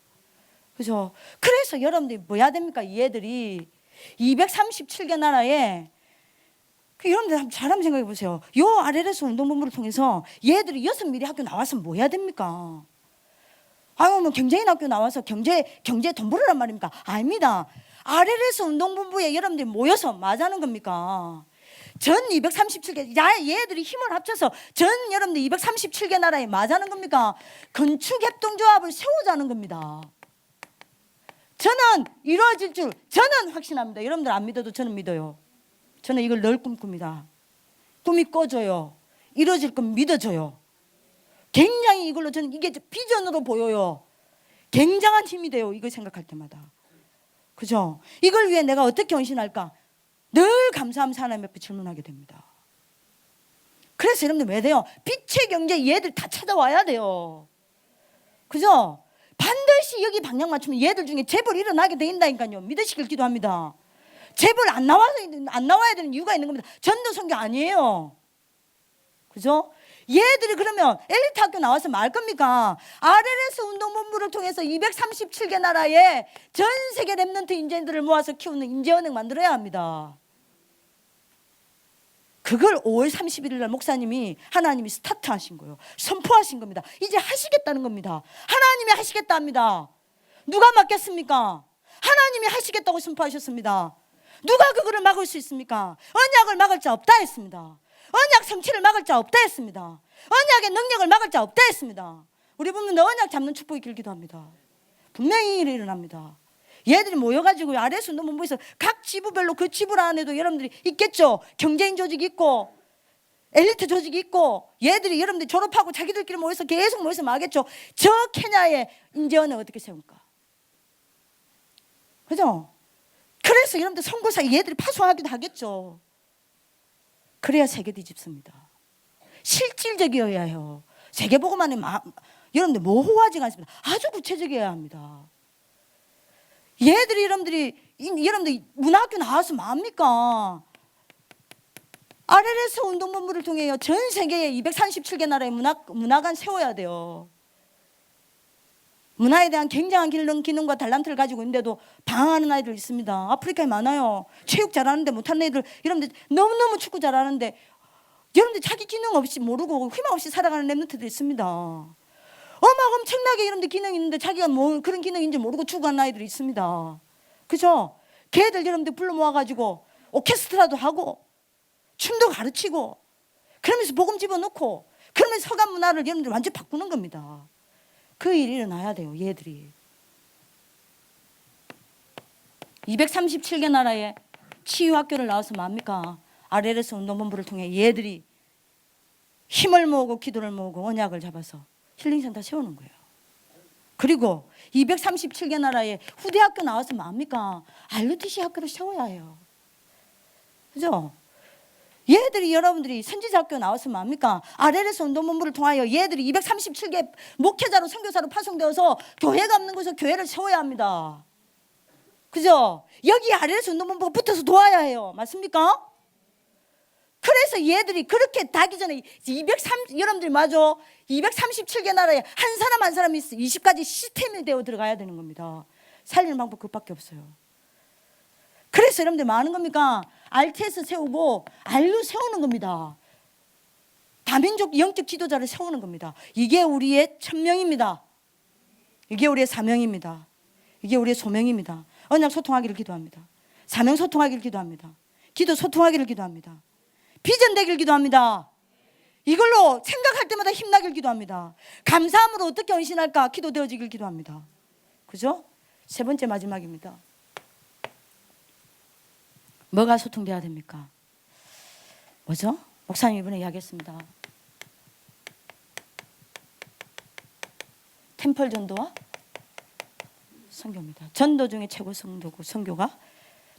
그죠? 그래서 여러분들이 뭐 해야 됩니까? 얘들이 237개 나라에 여러분들 잘 한번 생각해 보세요. 요 RLS 운동본부를 통해서 얘들이 6 미래 학교 나와서 뭐 해야 됩니까? 아유 뭐 경제인 학교 나와서 경제 돈 벌으란 말입니까? 아닙니다. RLS 운동본부에 여러분들이 모여서 뭐 하자는 겁니까? 전 237개 얘들이 힘을 합쳐서 전 여러분들 237개 나라에 뭐 하자는 겁니까? 건축협동조합을 세우자는 겁니다. 저는 이루어질 줄 저는 확신합니다. 여러분들 안 믿어도 저는 믿어요. 저는 이걸 늘 꿈꿉니다. 꿈이 꿔져요. 이루어질 건 믿어져요. 굉장히 이걸로 저는 이게 비전으로 보여요. 굉장한 힘이 돼요. 이걸 생각할 때마다. 그죠? 이걸 위해 내가 어떻게 헌신할까? 늘 감사하면서 하나님 앞에 질문하게 됩니다. 그래서 여러분들 왜 돼요? 빛의 경제 얘들 다 찾아와야 돼요. 그죠? 반드시 여기 방향 맞추면 얘들 중에 재벌 일어나게 된다니까요. 믿으시길 기도합니다. 재벌 안 나와야 되는 이유가 있는 겁니다. 전도 선교 아니에요. 그죠? 얘들이 그러면 엘리트 학교 나와서 말 겁니까? RLS 운동본부를 통해서 237개 나라에 전 세계 랩런트 인재들을 모아서 키우는 인재은행 만들어야 합니다. 그걸 5월 31일 날 목사님이 하나님이 스타트하신 거예요. 선포하신 겁니다. 이제 하시겠다는 겁니다. 하나님이 하시겠다 합니다. 누가 막겠습니까? 하나님이 하시겠다고 선포하셨습니다. 누가 그거를 막을 수 있습니까? 언약을 막을 자 없다 했습니다. 언약 성취를 막을 자 없다 했습니다. 언약의 능력을 막을 자 없다 했습니다. 우리 보면 언약 잡는 축복이 길기도 합니다. 분명히 일어납니다. 얘들이 모여가지고 RS 운동본부에서 각 지부별로 그 지부 안에도 여러분들이 있겠죠. 경제인 조직이 있고 엘리트 조직이 있고 얘들이 여러분들이 졸업하고 자기들끼리 모여서 계속 모여서 말하겠죠. 저 케냐의 인재원은 어떻게 세울까? 그죠? 그래서 여러분들 선교사에 얘들이 파송하기도 하겠죠. 그래야 세계 뒤집습니다. 실질적이어야 해요. 세계복음만에 여러분들 모호하지가 않습니다. 아주 구체적이어야 합니다. 여러분들이 문화학교 나와서 뭐합니까? RLS 운동본부를 통해 전 세계에 237개 나라의 문화관 세워야 돼요. 문화에 대한 굉장한 기능과 달란트를 가지고 있는데도 방황하는 아이들 있습니다. 아프리카에 많아요. 체육 잘하는데 못하는 애들, 여러분들 너무너무 축구 잘하는데 여러분들 자기 기능 없이 모르고 희망 없이 살아가는 랩런트들 있습니다. 엄청나게 여러분들 기능이 있는데 자기가 뭐 그런 기능인지 모르고 죽어가는 아이들이 있습니다. 그죠? 걔들 여러분들 불러 모아가지고 오케스트라도 하고 춤도 가르치고 그러면서 복음 집어넣고 그러면서 서간 문화를 여러분들 완전히 바꾸는 겁니다. 그 일이 일어나야 돼요. 얘들이 237개 나라의 치유학교를 나와서 뭐합니까? RLS 운동본부를 통해 얘들이 힘을 모으고 기도를 모으고 언약을 잡아서 힐링센터 세우는 거예요. 그리고 237개 나라의 후대학교 나와서 뭐합니까? RUTC 학교를 세워야 해요. 그죠? 얘들이 여러분들이 선지자학교 나와서 뭐합니까? RLS 운동본부를 통하여 얘들이 237개 목회자로 선교사로 파송되어서 교회가 없는 곳에 교회를 세워야 합니다. 그죠? 여기 RLS 운동본부가 붙어서 도와야 해요. 맞습니까? 그래서 얘들이 그렇게 다기 전에 여러분들이 맞아 237개 나라에 한 사람 한 사람이 20가지 시스템이 되어 들어가야 되는 겁니다. 살리는 방법 그것밖에 없어요. 그래서 여러분들 뭐 하는 겁니까? RTS 세우고 알루 세우는 겁니다. 다민족 영적 지도자를 세우는 겁니다. 이게 우리의 천명입니다. 이게 우리의 사명입니다. 이게 우리의 소명입니다. 언약 소통하기를 기도합니다. 사명 소통하기를 기도합니다. 기도 소통하기를 기도합니다. 비전 되길 기도합니다. 이걸로 생각할 때마다 힘나길 기도합니다. 감사함으로 어떻게 헌신할까 기도되어지길 기도합니다. 그죠? 세 번째 마지막입니다. 뭐가 소통돼야 됩니까? 뭐죠? 목사님 이번에 이야기했습니다. 템플 전도와 선교입니다. 전도 중에 최고 선교고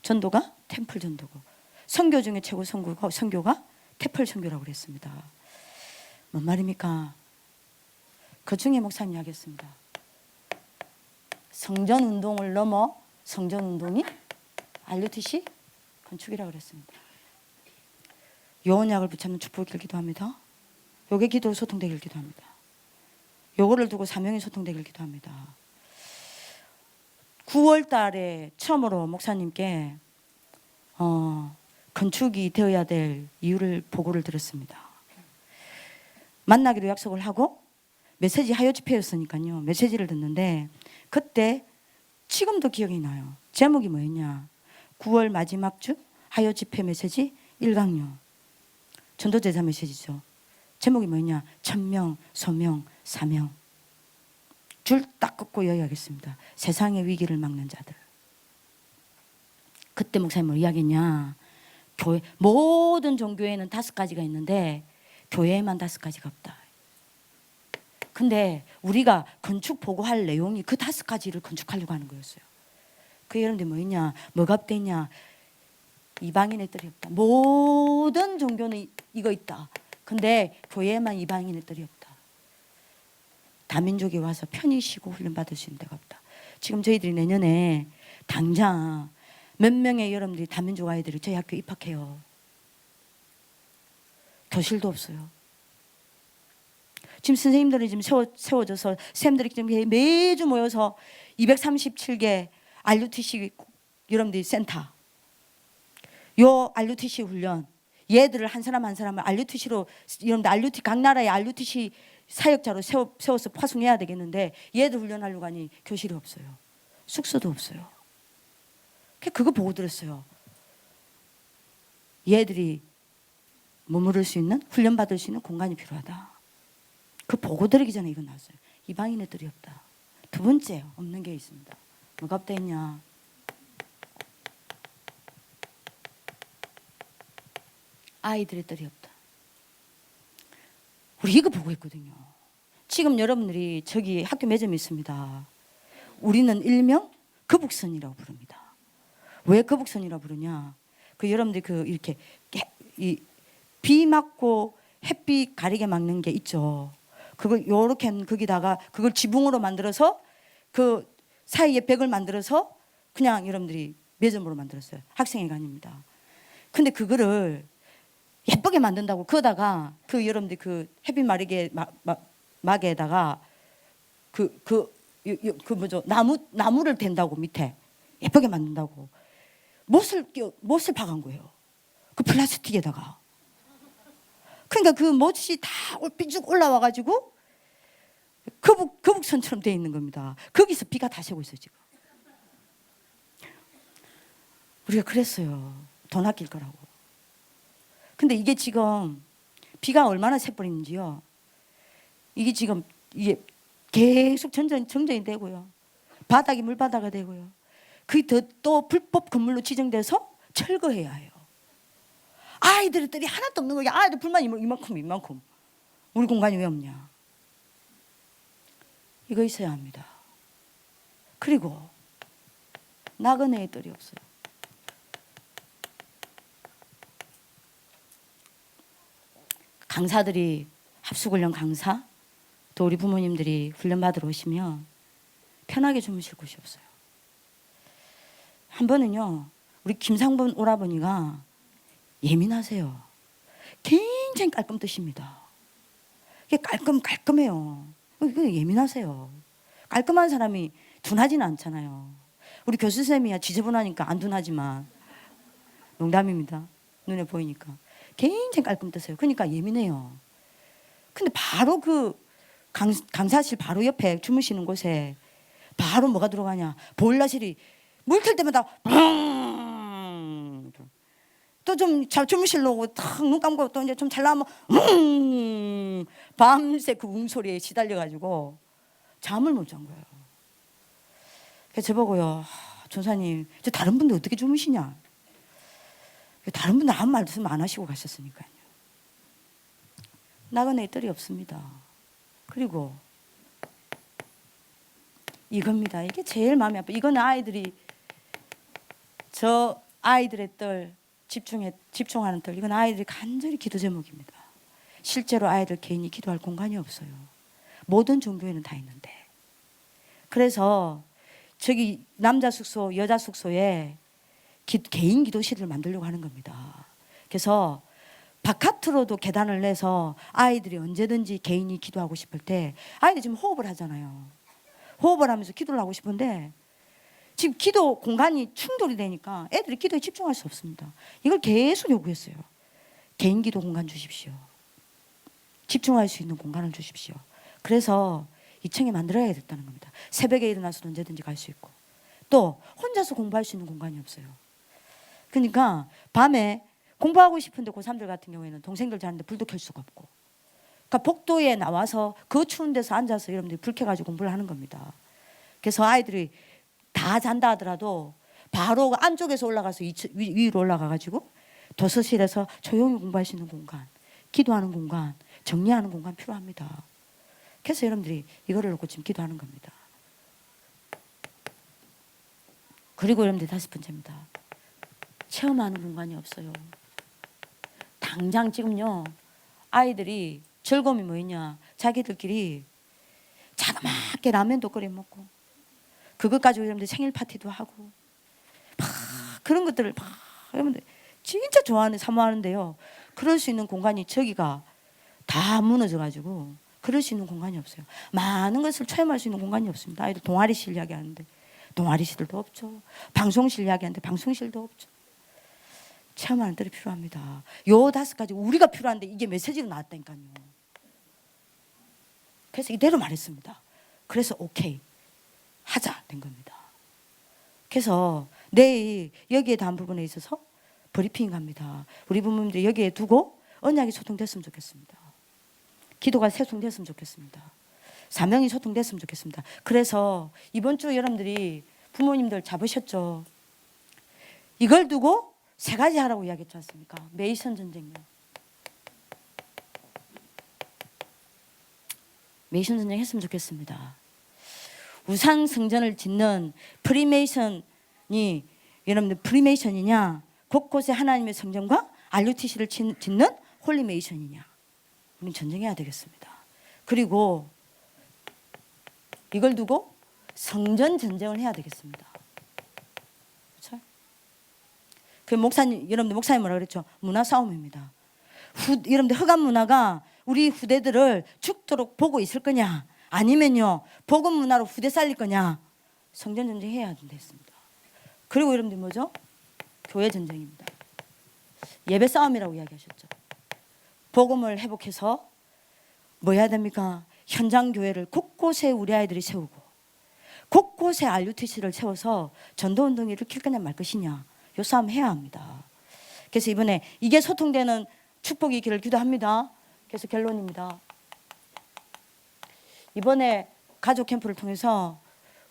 전도가 템플 전도고 선교 중에 최고 선교가 템플 선교라고 그랬습니다. 뭔 말입니까? 그 중에 목사님 이야기했습니다. 성전 운동을 넘어 성전 운동이 RUTC 건축이라고 그랬습니다. 요 언약을 붙잡는 축복을 기도합니다. 요게 기도로 소통되길 기도합니다. 요거를 두고 사명이 소통되길 기도합니다. 9월 달에 처음으로 목사님께 건축이 되어야 될 이유를 보고를 들었습니다. 만나기로 약속을 하고 메시지 하여 집회였으니까요. 메시지를 듣는데 그때 지금도 기억이 나요. 제목이 뭐였냐? 9월 마지막 주 하여 집회 메시지 1강요. 전도제자 메시지죠. 제목이 뭐였냐? 천명, 소명, 사명. 줄 딱 긋고 이야기하겠습니다. 세상의 위기를 막는 자들. 그때 목사님 뭐 이야기했냐? 교회 모든 종교에는 5가지가 있는데 교회에만 5가지가 없다. 근데 우리가 건축 보고할 내용이 그 5가지를 건축하려고 하는 거였어요. 그 여러분들 뭐였냐? 뭐가 없댔냐? 이방인의 뜰이 없다. 모든 종교는 이거 있다. 근데 교회에만 이방인의 뜰이 없다. 다민족이 와서 편히 쉬고 훈련받을 수 있는 데가 없다. 지금 저희들이 내년에 당장 몇 명의 여러분들이 다민족 아이들이 저희 학교에 입학해요. 교실도 없어요. 지금 선생님들이 지금 세워져서 선생님들이 지금 매주 모여서 237개 RUTC 여러분들이 센터, 요 RUTC 훈련, 얘들을 한 사람 한 사람을 RUTC로, 여러분들 RUT 각 나라의 RUTC 사역자로 세워서 파송해야 되겠는데 얘들 훈련하려고 하니 교실이 없어요. 숙소도 없어요. 그거 보고 들었어요. 얘들이 머무를 수 있는, 훈련받을 수 있는 공간이 필요하다. 그 보고 들기 전에 이거 나왔어요. 이방인의 뜰이 없다. 두 번째 없는 게 있습니다. 뭐가 없다 했냐? 아이들의 뜰이 없다. 우리 이거 보고 있거든요. 지금 여러분들이 저기 학교 매점이 있습니다. 우리는 일명 거북선이라고 부릅니다. 왜 거북선이라고 부르냐? 그 여러분들 그 이렇게 이 비 맞고 햇빛 가리게 막는 게 있죠. 그걸 요렇게 거기다가 그걸 지붕으로 만들어서 그 사이에 벽을 만들어서 그냥 여러분들이 매점으로 만들었어요. 학생회관입니다. 근데 그거를 예쁘게 만든다고 그거다가 그 여러분들 그 햇빛 마르게 막에다가 그 뭐죠? 나무를 댄다고 밑에 예쁘게 만든다고 못을 박은 거예요. 그 플라스틱에다가. 그러니까 그 못이 다 삐쭉 올라와 가지고 거북선처럼 되어 있는 겁니다. 거기서 비가 다 새고 있어요 지금. 우리가 그랬어요. 돈 아낄 거라고. 근데 이게 지금 비가 얼마나 새버리는지요. 이게 지금 이게 계속 정전이 되고요. 바닥이 물바다가 되고요. 그게 또 불법 건물로 지정돼서 철거해야 해요. 아이들의 뜰이 하나도 없는 거예요. 아이들 불만 이만큼. 우리 공간이 왜 없냐. 이거 있어야 합니다. 그리고 나그네의 뜰이 없어요. 강사들이 합숙훈련 강사, 또 우리 부모님들이 훈련받으러 오시면 편하게 주무실 곳이 없어요. 한 번은요, 우리 김상범 오라버니가 예민하세요. 굉장히 깔끔 뜨십니다. 이게 깔끔해요. 예민하세요. 깔끔한 사람이 둔하지는 않잖아요. 우리 교수 선생님이야 지저분하니까 안 둔하지만 농담입니다. 눈에 보이니까 굉장히 깔끔 뜨세요. 그러니까 예민해요. 근데 바로 그 강사실 바로 옆에 주무시는 곳에 바로 뭐가 들어가냐? 보일러실이 물 틀 때마다 또 좀 주무시려고 탁 눈 감고 또 이제 좀 잘나면 밤새 그 웅소리에 시달려가지고 잠을 못 잔 거예요. 그래서 저보고요, 전사님, 저 다른 분들 어떻게 주무시냐? 다른 분들 아무 말씀 안 하시고 가셨으니까요. 나그네의 뜰이 없습니다. 그리고 이겁니다. 이게 제일 마음이 아파. 이거는 아이들이 저 아이들의 뜰 집중하는 뜰. 이건 아이들이 간절히 기도 제목입니다. 실제로 아이들 개인이 기도할 공간이 없어요. 모든 종교에는 다 있는데. 그래서 저기 남자 숙소, 여자 숙소에 개인 기도실을 만들려고 하는 겁니다. 그래서 바깥으로도 계단을 내서 아이들이 언제든지 개인이 기도하고 싶을 때, 아이들이 지금 호흡을 하잖아요. 호흡을 하면서 기도를 하고 싶은데 지금 기도 공간이 충돌이 되니까 애들이 기도에 집중할 수 없습니다. 이걸 계속 요구했어요. 개인 기도 공간 주십시오. 집중할 수 있는 공간을 주십시오. 그래서 2층에 만들어야 됐다는 겁니다. 새벽에 일어나서 언제든지 갈 수 있고, 또 혼자서 공부할 수 있는 공간이 없어요. 그러니까 밤에 공부하고 싶은데 고3들 같은 경우에는 동생들 자는데 불도 켤 수가 없고, 그러니까 복도에 나와서 그 추운 데서 앉아서 여러분들이 불 켜가지고 공부를 하는 겁니다. 그래서 아이들이 다 잔다 하더라도 바로 안쪽에서 올라가서 위로 올라가가지고 도서실에서 조용히 공부할 수 있는 공간, 기도하는 공간, 정리하는 공간 필요합니다. 그래서 여러분들이 이거를 놓고 지금 기도하는 겁니다. 그리고 여러분들 5번째입니다. 체험하는 공간이 없어요. 당장 지금요 아이들이 즐거움이 뭐였냐, 자기들끼리 자그맣게 라면도 끓여 먹고 그것 가지고 여러분들 생일 파티도 하고 막 그런 것들을 막 여러분들 진짜 좋아하는 사모하는데요. 그럴 수 있는 공간이 저기가 다 무너져 가지고 그럴 수 있는 공간이 없어요. 많은 것을 체험할 수 있는 공간이 없습니다. 아이들 동아리실 이야기하는데 동아리실도 없죠. 방송실 이야기하는데 방송실도 없죠. 체험하는 들이 필요합니다. 요 5가지 우리가 필요한데 이게 메시지로 나왔다니까요. 그래서 이대로 말했습니다. 그래서 오케이 하자 된 겁니다. 그래서 내일 여기에 대한 부분에 있어서 브리핑 합니다. 우리 부모님들 여기에 두고 언약이 소통됐으면 좋겠습니다. 기도가 소통됐으면 좋겠습니다. 사명이 소통됐으면 좋겠습니다. 그래서 이번 주 여러분들이 부모님들 잡으셨죠? 이걸 두고 3가지 하라고 이야기했지 않습니까? 메이션 전쟁이요. 메이션 전쟁 했으면 좋겠습니다. 우상 성전을 짓는 프리메이션이 여러분들 프리메이션이냐, 곳곳에 하나님의 성전과 RUTC를 짓는 홀리메이션이냐, 우리는 전쟁해야 되겠습니다. 그리고 이걸 두고 성전 전쟁을 해야 되겠습니다. 그렇죠? 그 목사님, 여러분들 목사님 뭐라 그랬죠? 문화 싸움입니다. 여러분들 흑암 문화가 우리 후대들을 죽도록 보고 있을 거냐, 아니면요 복음 문화로 후대 살릴 거냐, 성전 전쟁 해야 된다했습니다. 그리고 여러분들 뭐죠? 교회 전쟁입니다. 예배 싸움이라고 이야기하셨죠. 복음을 회복해서 뭐 해야 됩니까? 현장 교회를 곳곳에 우리 아이들이 세우고 곳곳에 RUTC를 세워서 전도운동을 일으킬 거냐 말 것이냐, 이 싸움 해야 합니다. 그래서 이번에 이게 소통되는 축복이 있기를 기도합니다. 그래서 결론입니다. 이번에 가족 캠프를 통해서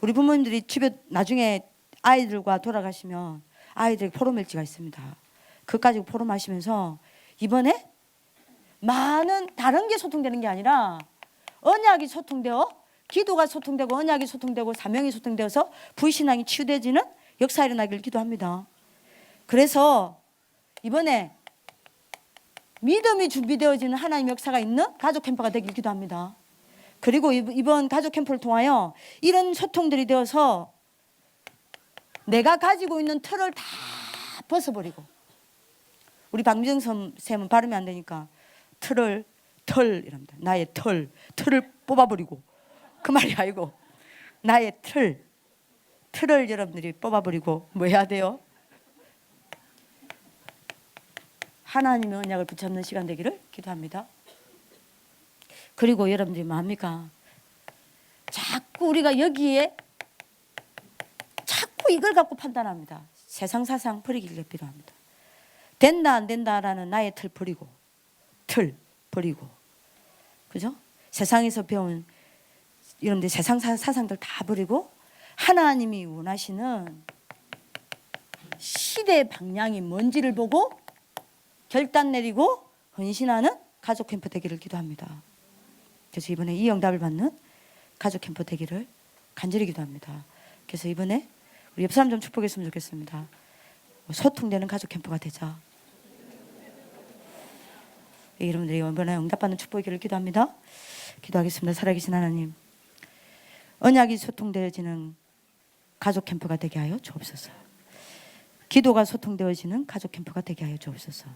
우리 부모님들이 집에 나중에 아이들과 돌아가시면 아이들에게 포럼 일지가 있습니다. 그것 가지고 포럼 하시면서 이번에 많은 다른 게 소통되는 게 아니라 언약이 소통되어 기도가 소통되고 언약이 소통되고 사명이 소통되어서 불신앙이 치유되지는 역사 일어나기를 기도합니다. 그래서 이번에 믿음이 준비되어지는 하나님의 역사가 있는 가족 캠프가 되길 기도합니다. 그리고 이번 가족 캠프를 통하여 이런 소통들이 되어서 내가 가지고 있는 틀을 다 벗어버리고, 우리 박미정 쌤은 발음이 안 되니까 털 이랍니다. 나의 틀을 뽑아버리고, 그 말이 아니고 나의 틀을 여러분들이 뽑아버리고 뭐 해야 돼요? 하나님의 언약을 붙잡는 시간 되기를 기도합니다. 그리고 여러분들이 뭐합니까? 자꾸 우리가 여기에 자꾸 이걸 갖고 판단합니다. 세상 사상 버리기를 필요합니다. 된다 안 된다라는 나의 틀 버리고, 그죠? 세상에서 배운 여러분들 세상 사상들 다 버리고 하나님이 원하시는 시대의 방향이 뭔지를 보고 결단 내리고 헌신하는 가족 캠프 되기를 기도합니다. 그래서 이번에 이 응답을 받는 가족 캠프 되기를 간절히 기도합니다. 그래서 이번에 우리 옆 사람 좀 축복했으면 좋겠습니다. 소통되는 가족 캠프가 되자. 여러분들이 이번에 응답받는 축복이기를 기도합니다. 기도하겠습니다. 살아계신 하나님, 언약이 소통되어지는 가족 캠프가 되게 하여 주옵소서. 기도가 소통되어지는 가족 캠프가 되게 하여 주옵소서.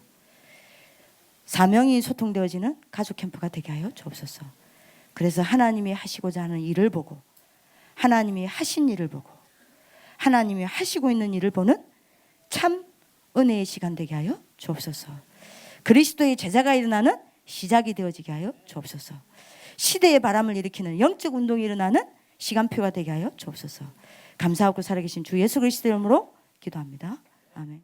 사명이 소통되어지는 가족 캠프가 되게 하여 주옵소서. 그래서 하나님이 하시고자 하는 일을 보고, 하나님이 하신 일을 보고, 하나님이 하시고 있는 일을 보는 참 은혜의 시간 되게 하여 주옵소서. 그리스도의 제자가 일어나는 시작이 되어지게 하여 주옵소서. 시대의 바람을 일으키는 영적 운동이 일어나는 시간표가 되게 하여 주옵소서. 감사하고 살아계신 주 예수 그리스도의 이름으로 기도합니다. 아멘.